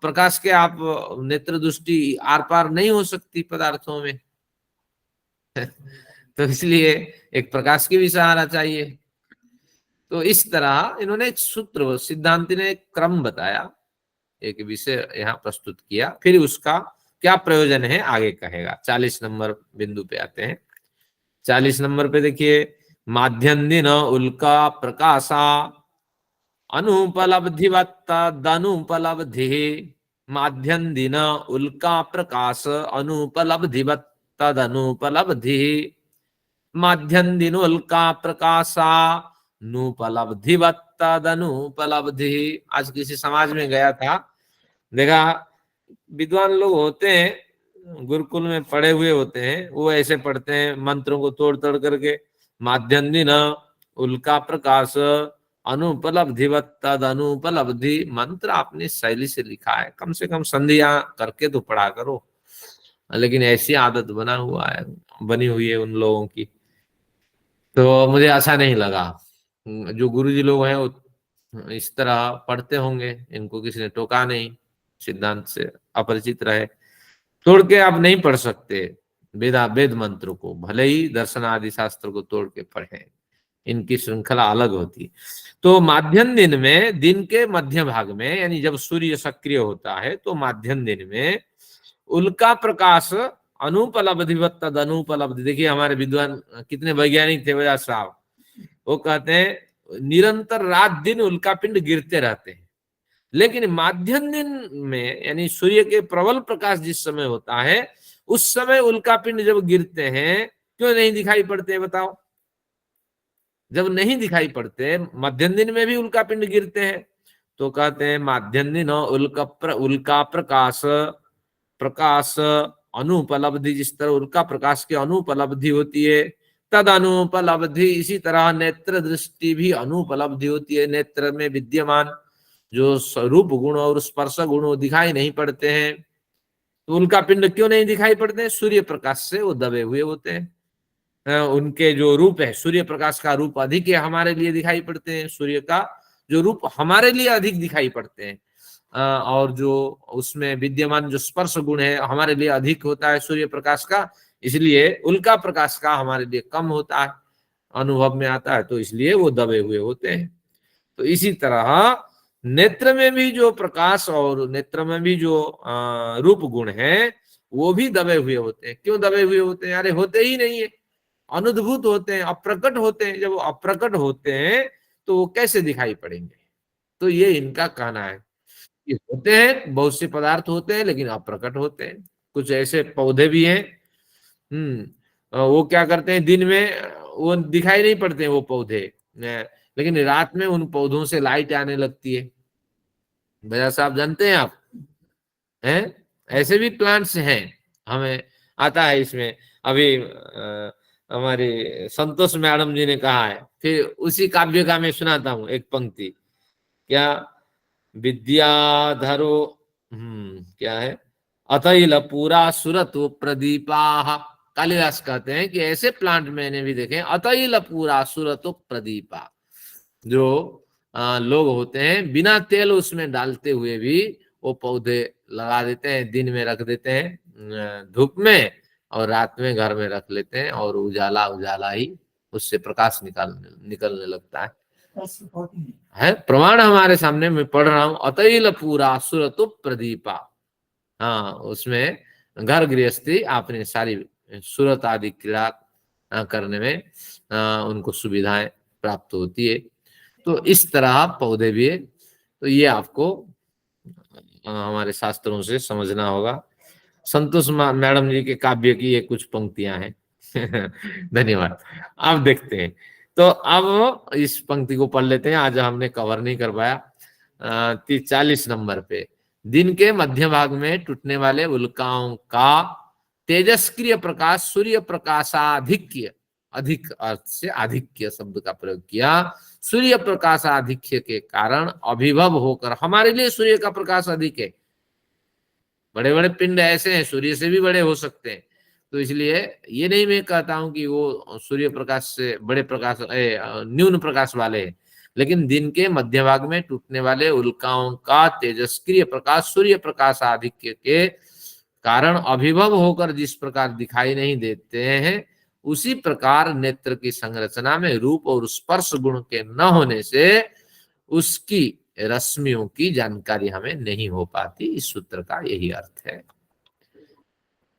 प्रकाश के आप नेत्र दृष्टि आर पार नहीं हो सकती पदार्थों में तो इसलिए एक प्रकाश की भी सहारा चाहिए। तो इस तरह इन्होंने एक सूत्र, सिद्धांति ने एक क्रम बताया, एक विषय यहाँ प्रस्तुत किया, फिर उसका क्या प्रयोजन है आगे कहेगा। 40 नंबर बिंदु पे आते हैं। 40 नंबर पे देखिए, माध्यन्दिन उल्का प्रकाशा अनुपलब्धिवत्तदनुपलब्धि, माध्यन्दिन उल्का प्रकाश अनुपलब्धिवत्तदनुपलब्धि, माध्यन्दिन उल्का प्रकाशा नुपलब्धिवत्तदनुपलब्धि। आज किसी समाज में गया था, देखा विद्वान लोग होते हैं, गुरुकुल में पढ़े हुए होते हैं, वो ऐसे पढ़ते हैं मंत्रों को तोड़ तोड़ करके, माध्यन्दिन उल्का प्रकाश अनुपलब्धिवत्तद अनुपलब्धि। मंत्र आपने शैली से लिखा है, कम से कम संधियां करके तो पढ़ा करो, लेकिन ऐसी आदत बनी हुई है उन लोगों की, तो मुझे अच्छा नहीं लगा। जो गुरुजी लोग हैं वो इस तरह पढ़ते होंगे, इनको किसी ने टोका नहीं, सिद्धांत से अपरिचित रहे। तोड़ के आप नहीं पढ़ सकते वेद मंत्र को, भले ही दर्शन आदि शास्त्र को तोड़ के पढ़े, इनकी श्रृंखला अलग होती। तो माध्यम दिन में, दिन के मध्य भाग में, यानी जब सूर्य सक्रिय होता है तो माध्यम दिन में उल्का प्रकाश अनुपलब्धिवत तद अनुपलब्धि। देखिए हमारे विद्वान कितने वैज्ञानिक थे व्यास साहब, वो कहते हैं निरंतर रात दिन उल्का पिंड गिरते रहते हैं, लेकिन माध्यम दिन में यानी सूर्य के प्रबल प्रकाश जिस समय होता है उस समय उल्का पिंड जब गिरते हैं क्यों नहीं दिखाई पड़ते बताओ? जब नहीं दिखाई पड़ते, मध्यम दिन में भी उल्का पिंड गिरते हैं, तो कहते हैं माध्यम दिन उल्का प्रकाश अनुपलब्धि, जिस तरह उल्का प्रकाश की अनुपलब्धि होती है तद अनुपलब्धि, इसी तरह नेत्र दृष्टि भी अनुपलब्धि होती है। नेत्र में विद्यमान जो रूप गुण और स्पर्श गुण दिखाई नहीं पड़ते हैं, तो उल्का पिंड क्यों नहीं दिखाई पड़ते हैं? सूर्य प्रकाश से वो दबे हुए होते हैं। उनके जो रूप है, सूर्य प्रकाश का रूप अधिक है, हमारे लिए दिखाई पड़ते हैं, सूर्य का जो रूप हमारे लिए अधिक दिखाई पड़ते हैं, और जो उसमें विद्यमान जो स्पर्श गुण है हमारे लिए अधिक होता है सूर्य प्रकाश का, इसलिए उल्का प्रकाश का हमारे लिए कम होता है, अनुभव में आता है, तो इसलिए वो दबे हुए होते हैं। तो इसी तरह नेत्र में भी जो प्रकाश और नेत्र में भी जो रूप गुण है वो भी दबे हुए होते हैं। क्यों दबे हुए होते हैं? अरे होते ही नहीं है, अनुद्भूत होते हैं, अप्रकट होते हैं। जब वो अप्रकट होते हैं तो वो कैसे दिखाई पड़ेंगे? तो ये इनका कहना है कि होते हैं, बहुत से पदार्थ होते हैं लेकिन अप्रकट होते हैं। कुछ ऐसे पौधे भी हैं, वो क्या करते हैं, दिन में वो दिखाई नहीं पड़ते हैं वो पौधे, लेकिन रात में उन पौधों से लाइट आने लगती है। भैया साहब जानते हैं आप, हैं ऐसे भी प्लांट्स हैं, हमें आता है इसमें। अभी हमारे संतोष मैडम जी ने कहा है, फिर उसी काव्य का मैं सुनाता हूँ एक पंक्ति, क्या विद्याधरो क्या है, अतैल पूरा सुरत प्रदीपा। कालिदास कहते हैं कि ऐसे प्लांट मैंने भी देखे, अतैल पूरा सुरत प्रदीपा, जो लोग होते हैं बिना तेल उसमें डालते हुए भी वो पौधे लगा देते हैं, दिन में रख देते हैं धूप में और रात में घर में रख लेते हैं और उजाला उजाला ही उससे प्रकाश निकलने लगता है प्रमाण हमारे सामने मैं पढ़ रहा हूं। अतैल पूरा सुरतु प्रदीपा, हाँ उसमें घर गृहस्थी आपने सारी सुरत आदि क्रीड़ा करने में उनको सुविधाएं प्राप्त होती है। तो इस तरह पौधे भी है, तो ये आपको हमारे शास्त्रों से समझना होगा। संतोष मैडम जी के काव्य की ये कुछ पंक्तियां हैं। धन्यवाद। अब देखते हैं, तो अब इस पंक्ति को पढ़ लेते हैं, आज हमने कवर नहीं कर पाया। 40 नंबर पे, दिन के मध्य भाग में टूटने वाले उल्काओं का तेजस्क्रिय प्रकाश सूर्य प्रकाशाधिक्य, अधिक अर्थ से आधिक्य शब्द का प्रयोग किया, सूर्य प्रकाशाधिक्य के कारण अभिभव होकर, हमारे लिए सूर्य का प्रकाश अधिक है, बड़े बड़े पिंड ऐसे हैं सूर्य से भी बड़े हो सकते हैं, तो इसलिए ये नहीं मैं कहता हूं कि वो सूर्य प्रकाश से बड़े प्रकाश न्यून प्रकाश वाले हैं, लेकिन दिन के मध्य भाग में टूटने वाले उल्काओं का तेजस्क्रिय प्रकाश सूर्य प्रकाश आधिक्य के कारण अभिभव होकर जिस प्रकार दिखाई नहीं देते हैं, उसी प्रकार नेत्र की संरचना में रूप और स्पर्श गुण के न होने से उसकी रश्मियों की जानकारी हमें नहीं हो पाती। इस सूत्र का यही अर्थ है।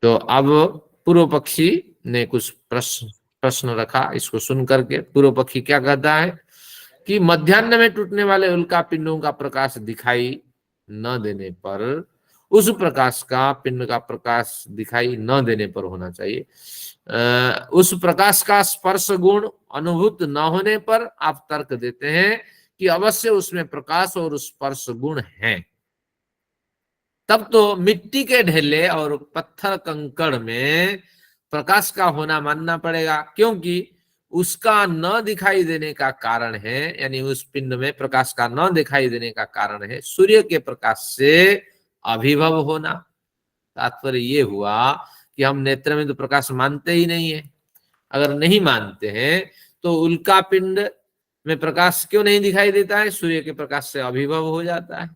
तो अब पूर्व पक्षी ने कुछ प्रश्न रखा, इसको सुन करके पूर्व पक्षी क्या कहता है कि मध्याह्न में टूटने वाले उल्का पिंडों का प्रकाश दिखाई न देने पर, उस प्रकाश का पिंड का प्रकाश दिखाई न देने पर होना चाहिए, उस प्रकाश का स्पर्श गुण अनुभूत न होने पर आप तर्क देते हैं कि अवश्य उसमें प्रकाश और स्पर्श गुण हैं। तब तो मिट्टी के ढेले और पत्थर कंकड़ में प्रकाश का होना मानना पड़ेगा, क्योंकि उसका न दिखाई देने का कारण है, यानी उस पिंड में प्रकाश का न दिखाई देने का कारण है सूर्य के प्रकाश से अभिभव होना। तात्पर्य ये हुआ कि हम नेत्र में तो प्रकाश मानते ही नहीं है। अगर नहीं मानते हैं तो उल्का पिंड में प्रकाश क्यों नहीं दिखाई देता है? सूर्य के प्रकाश से अभिभव हो जाता है।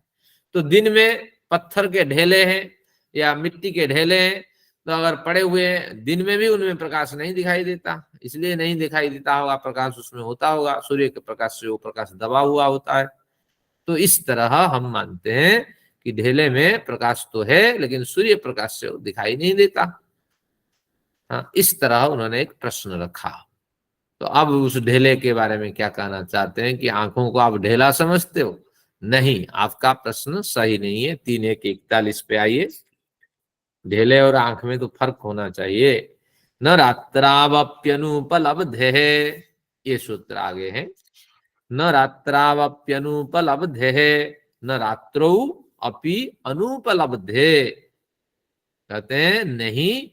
तो दिन में पत्थर के ढेले हैं या मिट्टी के ढेले हैं, तो अगर पड़े हुए हैं दिन में भी उनमें प्रकाश नहीं दिखाई देता, इसलिए नहीं दिखाई देता होगा, प्रकाश उसमें होता होगा, सूर्य के प्रकाश से वो प्रकाश दबा हुआ होता है। तो इस तरह हम मानते हैं कि ढेले में प्रकाश तो है लेकिन सूर्य प्रकाश से वो दिखाई नहीं देता। हाँ, इस तरह उन्होंने एक प्रश्न रखा। तो अब उस ढेले के बारे में क्या कहना चाहते हैं कि आंखों को आप ढेला समझते हो? नहीं, आपका प्रश्न सही नहीं है। 3:1:41 पे आइए। ढेले और आंख में तो फर्क होना चाहिए। न रात्रावप्यनुपलब्धे, ये सूत्र आगे है। न रात्रावप्यनुपलब्धे न रात्रौ अपि अनुपलब्धे। कहते हैं नहीं,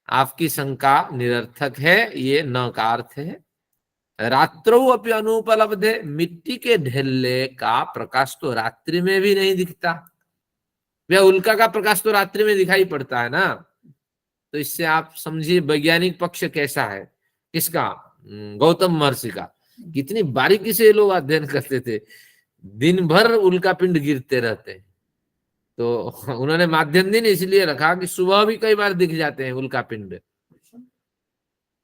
आपकी शंका निरर्थक है, ये न का अर्थ है। रात्रौ अपि अनुपलब्धे, मिट्टी के ढेले का प्रकाश तो रात्रि में भी नहीं दिखता। वह उल्का का प्रकाश तो रात्रि में दिखाई पड़ता है ना। तो इससे आप समझिए वैज्ञानिक पक्ष कैसा है, किसका? गौतम महर्षि का। कितनी बारीकी से लोग अध्ययन करते थे, दिन भर उल्का पिंड गिरते रहते हैं। तो उन्होंने माध्यम दिन इसलिए रखा कि सुबह भी कई बार दिख जाते हैं उल्का पिंड।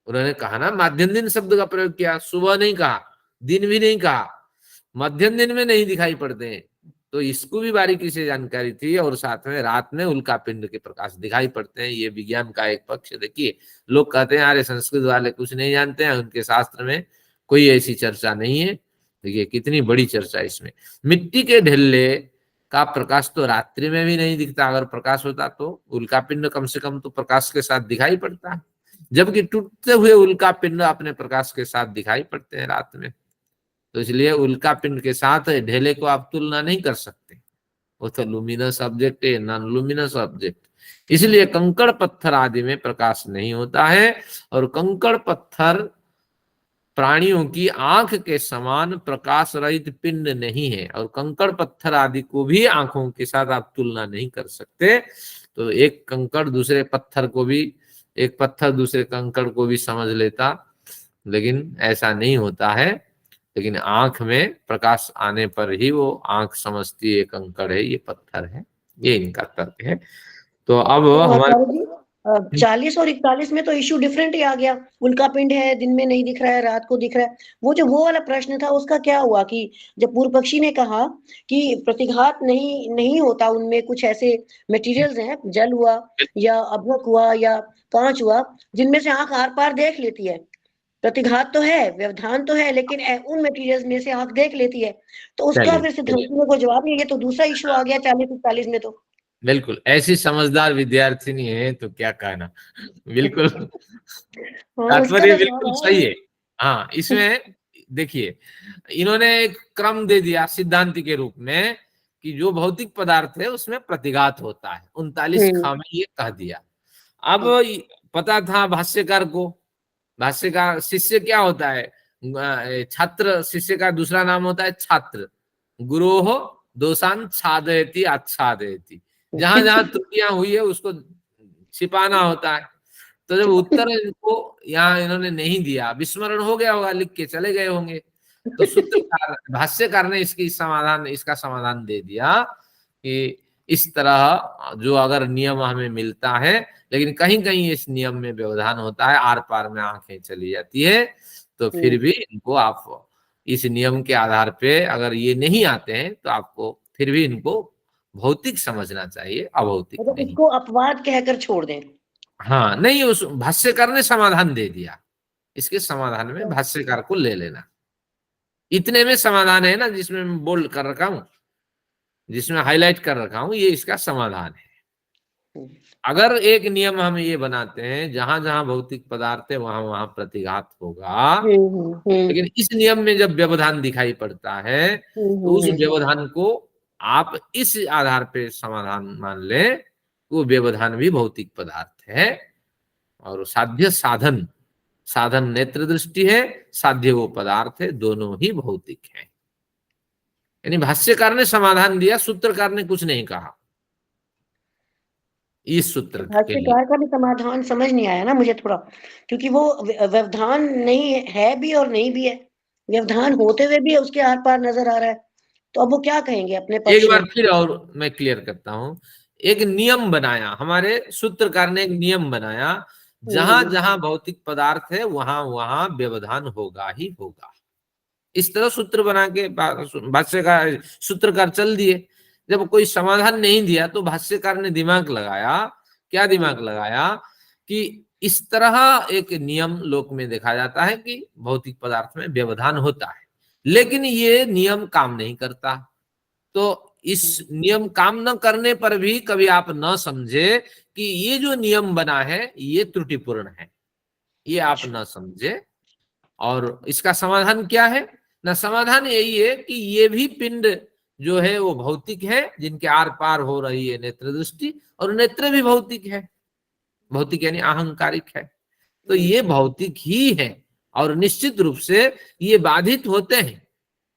उन्होंने कहा ना, माध्यम दिन शब्द का प्रयोग किया, सुबह नहीं कहा, दिन भी नहीं कहा, मध्यम दिन में नहीं दिखाई पड़ते हैं। तो इसको भी बारीकी से जानकारी थी। और साथ में रात में उल्का पिंड के प्रकाश दिखाई पड़ते हैं, ये विज्ञान का एक पक्ष। देखिए, लोग कहते हैं अरे संस्कृत वाले कुछ नहीं जानते हैं, उनके शास्त्र में कोई ऐसी चर्चा नहीं है। देखिए कितनी बड़ी चर्चा इसमें। मिट्टी के ढेले का प्रकाश तो रात्रि में भी नहीं दिखता। अगर प्रकाश होता तो उल्का पिंड कम से कम तो प्रकाश के साथ दिखाई पड़ता है, जबकि टूटते हुए उल्का पिंड अपने प्रकाश के साथ दिखाई पड़ते हैं रात में। तो इसलिए उल्का पिंड के साथ ढेले को आप तुलना नहीं कर सकते, वो तो लुमिनस ऑब्जेक्ट है, नॉन लुमिनस ऑब्जेक्ट। इसलिए कंकड़ पत्थर आदि में प्रकाश नहीं होता है, और कंकड़ पत्थर प्राणियों की आंख के समान प्रकाश रहित पिंड नहीं है, और कंकड़ पत्थर आदि को भी आंखों के साथ आप तुलना नहीं कर सकते। तो एक कंकड़ दूसरे पत्थर को भी, एक पत्थर दूसरे कंकड़ को भी समझ लेता, लेकिन ऐसा नहीं होता है। लेकिन आंख में प्रकाश आने पर ही वो आंख समझती है ये कंकड़ है, ये पत्थर है। ये इनका तर्क है। तो अब तो हमारे आचार्य जी 40 और 41 में तो इश्यू डिफरेंट ही आ गया। उल्का पिंड है, दिन में नहीं दिख रहा है, रात को दिख रहा है। वो वाला प्रश्न था, उसका क्या हुआ कि जब पूर्व पक्षी ने कहा कि प्रतिघात नहीं होता, उनमें कुछ ऐसे मटेरियल्स हैं, जल हुआ या अभ्रक हुआ या कांच हुआ, जिनमें से आंख आर पार देख लेती है। प्रतिघात तो है, व्यवधान तो है, लेकिन उन मटेरियल्स में से आंख देख लेती है। तो उसका फिर सिद्धांत में कोई जवाब नहीं है। तो दूसरा इशू आ गया 40-41 में। तो बिल्कुल ऐसी समझदार विद्यार्थी नहीं है तो क्या कहना। बिल्कुल हाँ, उसका तात्पर्य तो बिल्कुल जवाब सही है। हाँ, इसमें देखिए इन्होंने एक क्रम दे दिया सिद्धांति के रूप में कि जो भौतिक पदार्थ है उसमें प्रतिघात होता है। 39 खा में ये कह दिया। अब पता था भाष्यकार को, भाष्यकार शिष्य क्या होता है, छात्र। शिष्य का दूसरा नाम होता है छात्र। गुरोह दोषान छादयति आच्छादयति। जहां जहां त्रुटियां हुई है उसको छिपाना होता है। तो जब उत्तर इनको यहाँ इन्होंने नहीं दिया, विस्मरण हो गया होगा, लिख के चले गए होंगे, तो सूत्रकार भाष्यकार ने इसका समाधान दे दिया कि इस तरह जो अगर नियम हमें मिलता है, लेकिन कहीं कहीं इस नियम में व्यवधान होता है, आर पार में आंखें चली जाती है, तो फिर भी इनको आप इस नियम के आधार पे अगर ये नहीं आते हैं तो आपको फिर भी इनको भौतिक समझना चाहिए, अभौतिक मतलब नहीं। इसको अपवाद कहकर छोड़ दें। हाँ नहीं, उस भाष्यकार ने समाधान दे दिया, इसके समाधान में भाष्यकार को ले लेना। इतने में समाधान है ना, जिसमें मैं बोल्ड कर रखा हूं, जिसमें हाईलाइट कर रखा हूं, ये इसका समाधान है। अगर एक नियम हम ये बनाते हैं जहां जहां भौतिक पदार्थ है वहां वहां प्रतिघात होगा, लेकिन इस नियम में जब व्यवधान दिखाई पड़ता है तो उस व्यवधान को आप इस आधार पे समाधान मान ले, वो व्यवधान भी भौतिक पदार्थ है। और साध्य साधन, साधन नेत्र दृष्टि है, साध्य वो पदार्थ है, दोनों ही भौतिक है। यानी भाष्यकार ने समाधान दिया, सूत्रकार ने कुछ नहीं कहा इस सूत्र के लिए। भाष्यकार का भी समाधान समझ नहीं आया ना मुझे थोड़ा, क्योंकि वो व्यवधान नहीं है भी और नहीं भी है। व्यवधान होते हुए भी उसके आर पार नजर आ रहा है, तो अब वो क्या कहेंगे अपने एक पक्ष बार में। फिर और मैं क्लियर करता हूं, एक नियम बनाया, हमारे सूत्रकार ने एक नियम बनाया, जहां जहां भौतिक पदार्थ है वहां वहां व्यवधान होगा ही होगा। इस तरह सूत्र बना के भाष्यकार सूत्रकार चल दिए। जब कोई समाधान नहीं दिया तो भाष्यकार ने दिमाग लगाया। क्या दिमाग लगाया कि इस तरह एक नियम लोक में देखा जाता है कि भौतिक पदार्थ में व्यवधान होता है, लेकिन ये नियम काम नहीं करता। तो इस नियम काम न करने पर भी कभी आप न समझे कि ये जो नियम बना है ये त्रुटिपूर्ण है, ये आप न समझे। और इसका समाधान क्या है ना, समाधान यही है कि ये भी पिंड जो है वो भौतिक है, जिनके आर पार हो रही है नेत्र दृष्टि, और नेत्र भी भौतिक है। भौतिक यानी अहंकारिक है, तो ये भौतिक ही है। और निश्चित रूप से ये बाधित होते हैं,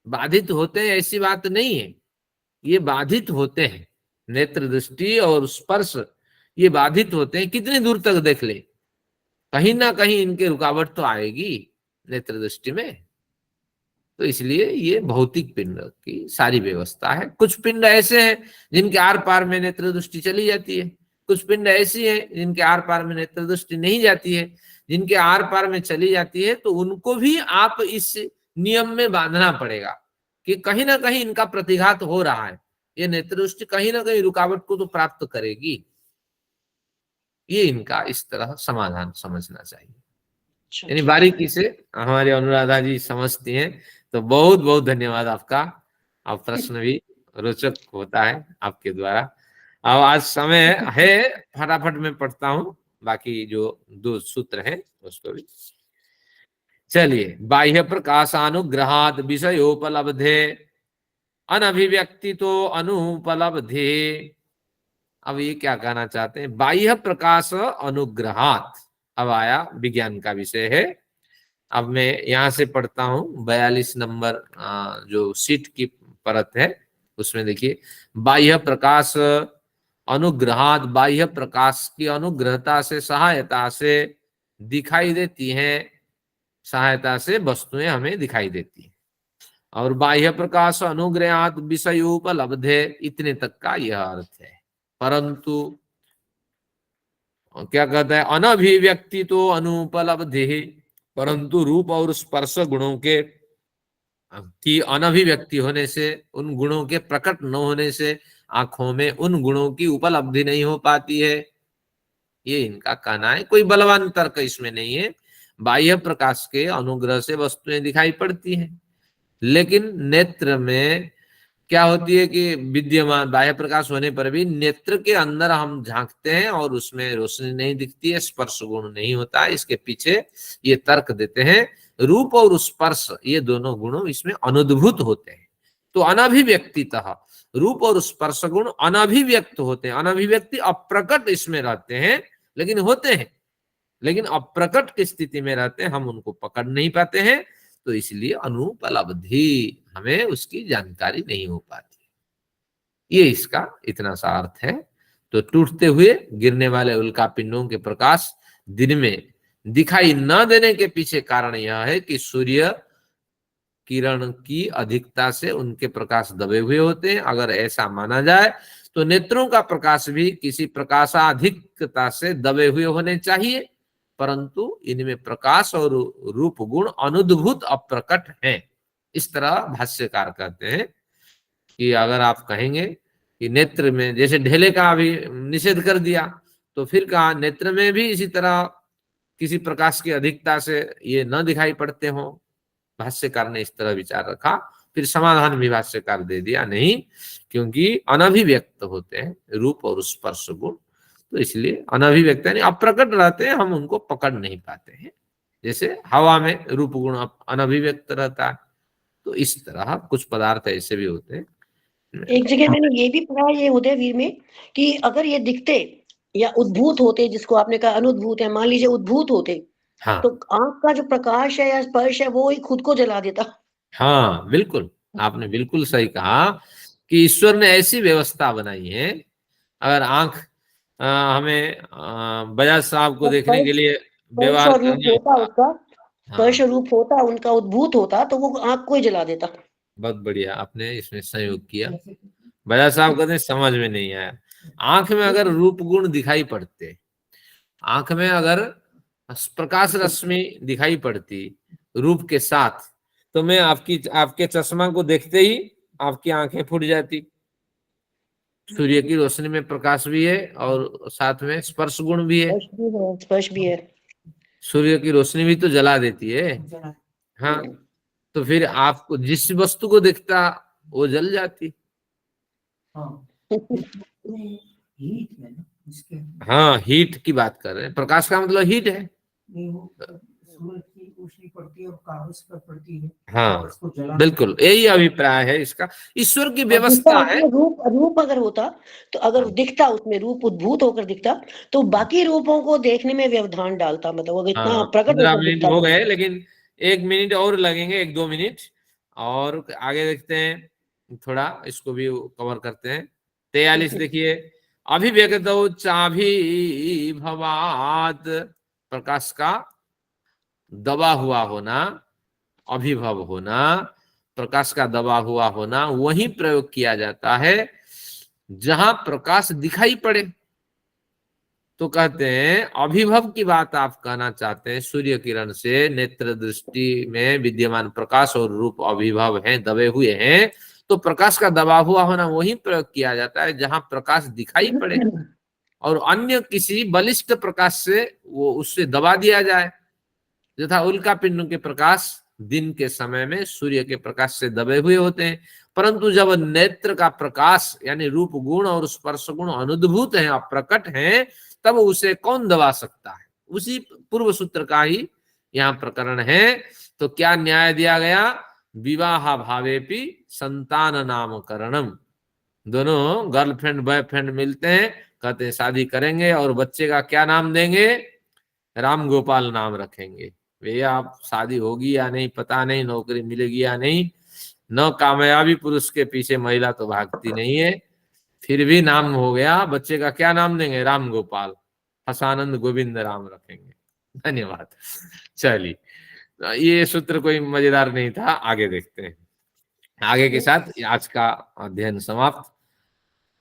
बाधित होते हैं ऐसी बात नहीं है, ये बाधित होते हैं। नेत्र दृष्टि और स्पर्श ये बाधित होते हैं। कितनी दूर तक देख ले, कहीं ना कहीं इनके रुकावट तो आएगी नेत्र दृष्टि में। तो इसलिए ये भौतिक पिंड की सारी व्यवस्था है। कुछ पिंड ऐसे हैं जिनके आर पार में नेत्र दृष्टि चली जाती है, कुछ पिंड ऐसी हैं जिनके आर पार में नेत्र दृष्टि नहीं जाती है। जिनके आर पार में चली जाती है तो उनको भी आप इस नियम में बांधना पड़ेगा कि कहीं ना कहीं इनका प्रतिघात हो रहा है, ये नेत्र दृष्टि कहीं ना कहीं रुकावट को तो प्राप्त करेगी। ये इनका इस तरह समाधान समझना चाहिए। यानी बारीकी से हमारे अनुराधा जी समझती हैं। तो बहुत बहुत धन्यवाद आपका। आप प्रश्न भी रोचक होता है आपके द्वारा। अब आज समय है, फटाफट में पढ़ता हूं बाकी जो 2 सूत्र हैं उसको भी। चलिए, बाह्य प्रकाशानुग्रहात् विषयोपलब्धे अनभिव्यक्ति तो अनुपलब्धे। अब ये क्या कहना चाहते हैं, बाह्य प्रकाश अनुग्रहात्। अब आया विज्ञान का विषय है। अब मैं यहां से पढ़ता हूं 42 नंबर जो सीट की परत है उसमें देखिए, बाह्य प्रकाश अनुग्रहात्, बाह्य प्रकाश की अनुग्रहता से, सहायता से दिखाई देती हैं, सहायता से वस्तुएं हमें दिखाई देती हैं। और बाह्य प्रकाश अनुग्रहात विषयोपलब्धे, इतने तक का यह अर्थ है। परंतु क्या कहता है, अनभिव्यक्ति तो अनुपलब्धि, परंतु रूप और स्पर्श गुणों के की अनभिव्यक्ति होने से, उन गुणों के प्रकट न होने से आंखों में उन गुणों की उपलब्धि नहीं हो पाती है। ये इनका कहना है, कोई बलवान तर्क इसमें नहीं है। बाह्य प्रकाश के अनुग्रह से वस्तुएं दिखाई पड़ती हैं, लेकिन नेत्र में क्या होती है कि विद्यमान बाह्य प्रकाश होने पर भी नेत्र के अंदर हम झांकते हैं और उसमें रोशनी नहीं दिखती है, स्पर्श गुण नहीं होता है। इसके पीछे ये तर्क देते हैं, रूप और स्पर्श ये दोनों गुण इसमें अनुद्भूत होते हैं। तो अनभिव्यक्तितः रूप और स्पर्श गुण अनभिव्यक्त होते हैं। अनभिव्यक्ति अप्रकट इसमें रहते हैं, लेकिन होते हैं, लेकिन अप्रकट की स्थिति में रहते हैं, हम उनको पकड़ नहीं पाते हैं, तो इसलिए अनुपलब्धि, हमें उसकी जानकारी नहीं हो पाती। ये इसका इतना सा अर्थ है। तो टूटते हुए गिरने वाले उल्का पिंडों के प्रकाश दिन में दिखाई न देने के पीछे कारण यह है कि सूर्य किरण की अधिकता से उनके प्रकाश दबे हुए होते हैं। अगर ऐसा माना जाए तो नेत्रों का प्रकाश भी किसी प्रकाशाधिकता से दबे हुए होने चाहिए, परंतु इनमें प्रकाश और रूप गुण अनुद्भूत अप्रकट हैं। इस तरह भाष्यकार कहते हैं कि अगर आप कहेंगे कि नेत्र में जैसे ढेले का भी निषेध कर दिया, तो फिर कहा नेत्र में भी इसी तरह किसी प्रकाश की अधिकता से ये न दिखाई पड़ते हो। भाष्यकार ने इस तरह विचार रखा, फिर समाधान भी भाष्यकार दे दिया, नहीं, क्योंकि अनभिव्यक्त होते हैं रूप और स्पर्श गुण, तो इसलिए अनभिव्यक्त यानी अप्रकट रहते हैं, हम उनको पकड़ नहीं पाते हैं। जैसे हवा में रूप गुण अनभिव्यक्त रहता है, तो इस तरह कुछ पदार्थ ऐसे भी होते हैं। एक जगह मैंने ये भी पढ़ा ये उदयवीर में कि अगर ये दिखते या उद्भूत होते, जिसको आपने कहा अनुद्भूत है, मान लीजिए उद्भूत होते, हाँ, तो आंख का जो प्रकाश है या स्पर्श है वो ही खुद को जला देता। हाँ बिल्कुल, आपने बिल्कुल सही कहा कि ईश्वर ने ऐसी व्यवस्था बनाई है। अगर आंख हमें बजाज साहब को देखने के लिए व्यवहार करनी होता उसका, स्पर्श हाँ, रूप होता उनका, उद्भूत होता, तो वो आंख को ही जला देता। बहुत बढ़िया, आपने इसमें सहयोग किया। बजाज साहब कहते हैं समझ में नहीं आया। आंख में अगर रूप गुण दिखाई पड़ते, आंख में अगर प्रकाश रश्मि दिखाई पड़ती रूप के साथ, तो मैं आपके चश्मा को देखते ही आपकी आंखें फूट जाती। सूर्य की रोशनी में प्रकाश भी है और साथ में स्पर्श गुण भी है। स्पर्श भी है। सूर्य की रोशनी भी तो जला देती है। हाँ, तो फिर आपको जिस वस्तु को दिखता वो जल जाती। हाँ, हीट की बात कर रहे हैं, प्रकाश का मतलब हीट है। हाँ बिल्कुल, यही अभिप्राय है इसका, ईश्वर की व्यवस्था है। रूप अगर होता, तो अगर दिखता उसमें रूप उद्भूत होकर दिखता, तो बाकी रूपों को देखने में व्यवधान डालता, मतलब अगर इतना प्रकट 15 मिनट हो गए, लेकिन 1 मिनट और लगेंगे, 1-2 मिनट और आगे देखते हैं, थोड़ा इसको भी कवर करते हैं। 43 देखिए, अभिव्यक्त चाभी भवात, प्रकाश का दबा हुआ होना, अभिभव होना, प्रकाश का दबा हुआ होना, वही प्रयोग किया जाता है जहां प्रकाश दिखाई पड़े। तो कहते हैं अभिभव की बात आप कहना चाहते हैं, सूर्य किरण से नेत्र दृष्टि में विद्यमान प्रकाश और रूप अभिभव हैं, दबे हुए हैं, तो प्रकाश का दबा हुआ होना वही प्रयोग किया जाता है जहां प्रकाश दिखाई पड़े और अन्य किसी बलिष्ठ प्रकाश से वो उससे दबा दिया जाए। यथा उल्का पिंड के प्रकाश दिन के समय में सूर्य के प्रकाश से दबे हुए होते हैं, परंतु जब नेत्र का प्रकाश यानी रूप गुण और स्पर्श गुण अनुद्भूत हैं, अप्रकट हैं, तब उसे कौन दबा सकता है। उसी पूर्व सूत्र का ही यहाँ प्रकरण है। तो क्या न्याय दिया गया, विवाह भावेपि संतान नामकरणम। दोनों गर्लफ्रेंड बॉयफ्रेंड मिलते हैं, कहते हैं शादी करेंगे और बच्चे का क्या नाम देंगे, राम गोपाल नाम रखेंगे। भैया आप शादी होगी या नहीं पता नहीं, नौकरी मिलेगी या नहीं, न कामयाबी पुरुष के पीछे महिला तो भागती नहीं है, फिर भी नाम हो गया, बच्चे का क्या नाम देंगे, राम गोपाल, हसानंद गोविंद राम रखेंगे। धन्यवाद। चलिए, ये सूत्र कोई मजेदार नहीं था, आगे देखते हैं। आगे के साथ आज का अध्ययन समाप्त।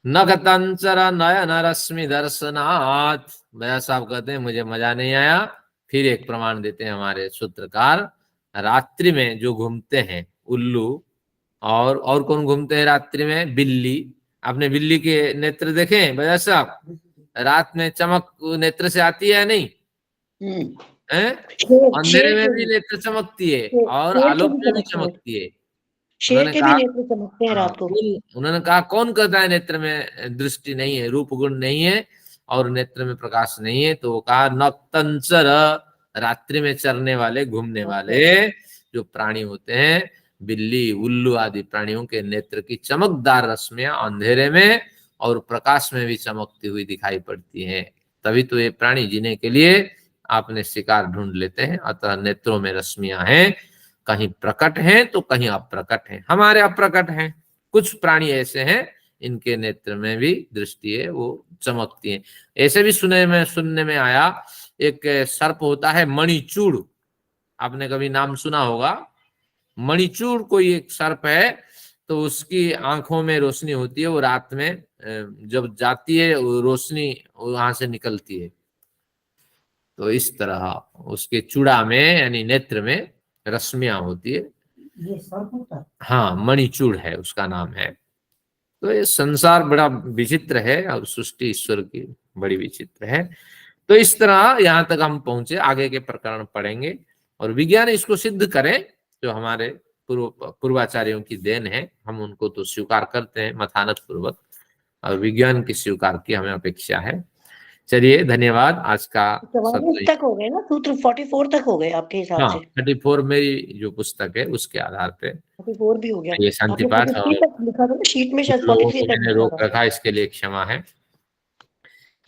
न गतंचर नयन रश्मि दर्शनाथ। भैया साहब कहते हैं मुझे मजा नहीं आया। फिर एक प्रमाण देते हैं हमारे सूत्रकार, रात्रि में जो घूमते हैं उल्लू, और कौन घूमते हैं रात्रि में? बिल्ली। आपने बिल्ली के नेत्र देखे हैं भैया साहब? रात में चमक नेत्र से आती है नहीं है? अंधेरे में भी नेत्र चमकती है और आलोक में भी चमकती है। शेर के भी नेत्र चमकते हैं रात को। उन्होंने कहा कौन कहता है नेत्र में दृष्टि नहीं है, रूप गुण नहीं है और नेत्र में प्रकाश नहीं है? तो कहा नक्तंचर, रात्रि में चरने वाले, घूमने वाले जो प्राणी होते हैं, बिल्ली, उल्लू आदि प्राणियों के नेत्र की चमकदार रश्मियां अंधेरे में और प्रकाश में भी चमकती हुई दिखाई पड़ती हैं। तभी तो ये प्राणी जीने के लिए आपने शिकार ढूंढ लेते हैं। अतः नेत्रों में रश्मियां हैं, कहीं प्रकट हैं तो कहीं अप्रकट हैं। हमारे अप्रकट हैं। कुछ प्राणी ऐसे हैं इनके नेत्र में भी दृष्टि है, वो चमकती है। ऐसे भी सुनने में आया, एक सर्प होता है मणिचूड़, आपने कभी नाम सुना होगा। मणिचूड़ कोई एक सर्प है, तो उसकी आंखों में रोशनी होती है, वो रात में जब जाती है वो रोशनी वहां से निकलती है। तो इस तरह उसके चूड़ा में यानी नेत्र में रश्मियां होती है। ये सर्प होता है? हाँ, मणिचूड़ है उसका नाम है। तो ये संसार बड़ा विचित्र है और सृष्टि ईश्वर की बड़ी विचित्र है। तो इस तरह यहाँ तक हम पहुंचे, आगे के प्रकरण पढ़ेंगे और विज्ञान इसको सिद्ध करें, जो हमारे पूर्वाचार्यों की देन है। हम उनको तो स्वीकार करते हैं मथानत पूर्वक, और विज्ञान की स्वीकार की हमें अपेक्षा है। चलिए, धन्यवाद। आज का 44 तक हो गए ना, सूत्र 44 तक हो गए आपके हिसाब हाँ, से? 34 मेरी जो पुस्तक है उसके आधार पे 44 भी हो गया। ये शांति पाठ और लिखा था शीट में, शायद लोगों 43 को तक मैंने लिखा रोक था। रखा, इसके लिए क्षमा है।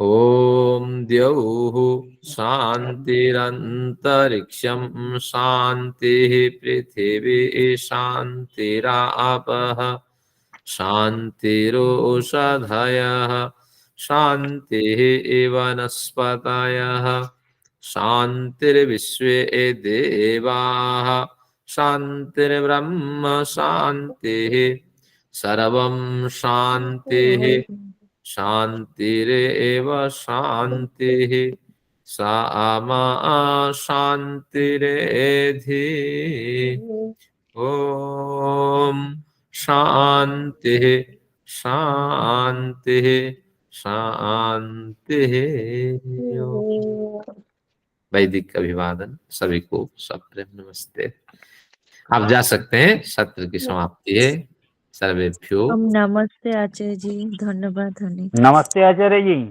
ओम द्यौः शान्तिरन्तरिक्षं शान्तिः पृथिवी शान्तिरापः शान्तिरोषधयः शान्तिः वनस्पतयः शान्तिर्विश्वे देवाः शान्तिर्ब्रह्म शान्तिः सर्वं शान्तिः शान्तिरेव शान्तिः सामा शान्तिरेधि। ओम शान्तिः शान्तिः शान्तिः। वैदिक अभिवादन सभी को, सप्रेम नमस्ते। आप जा सकते हैं, सत्र की समाप्ति है। सर्वेभ्यो नमस्ते आचार्य जी, धन्यवाद। नमस्ते आचार्य जी।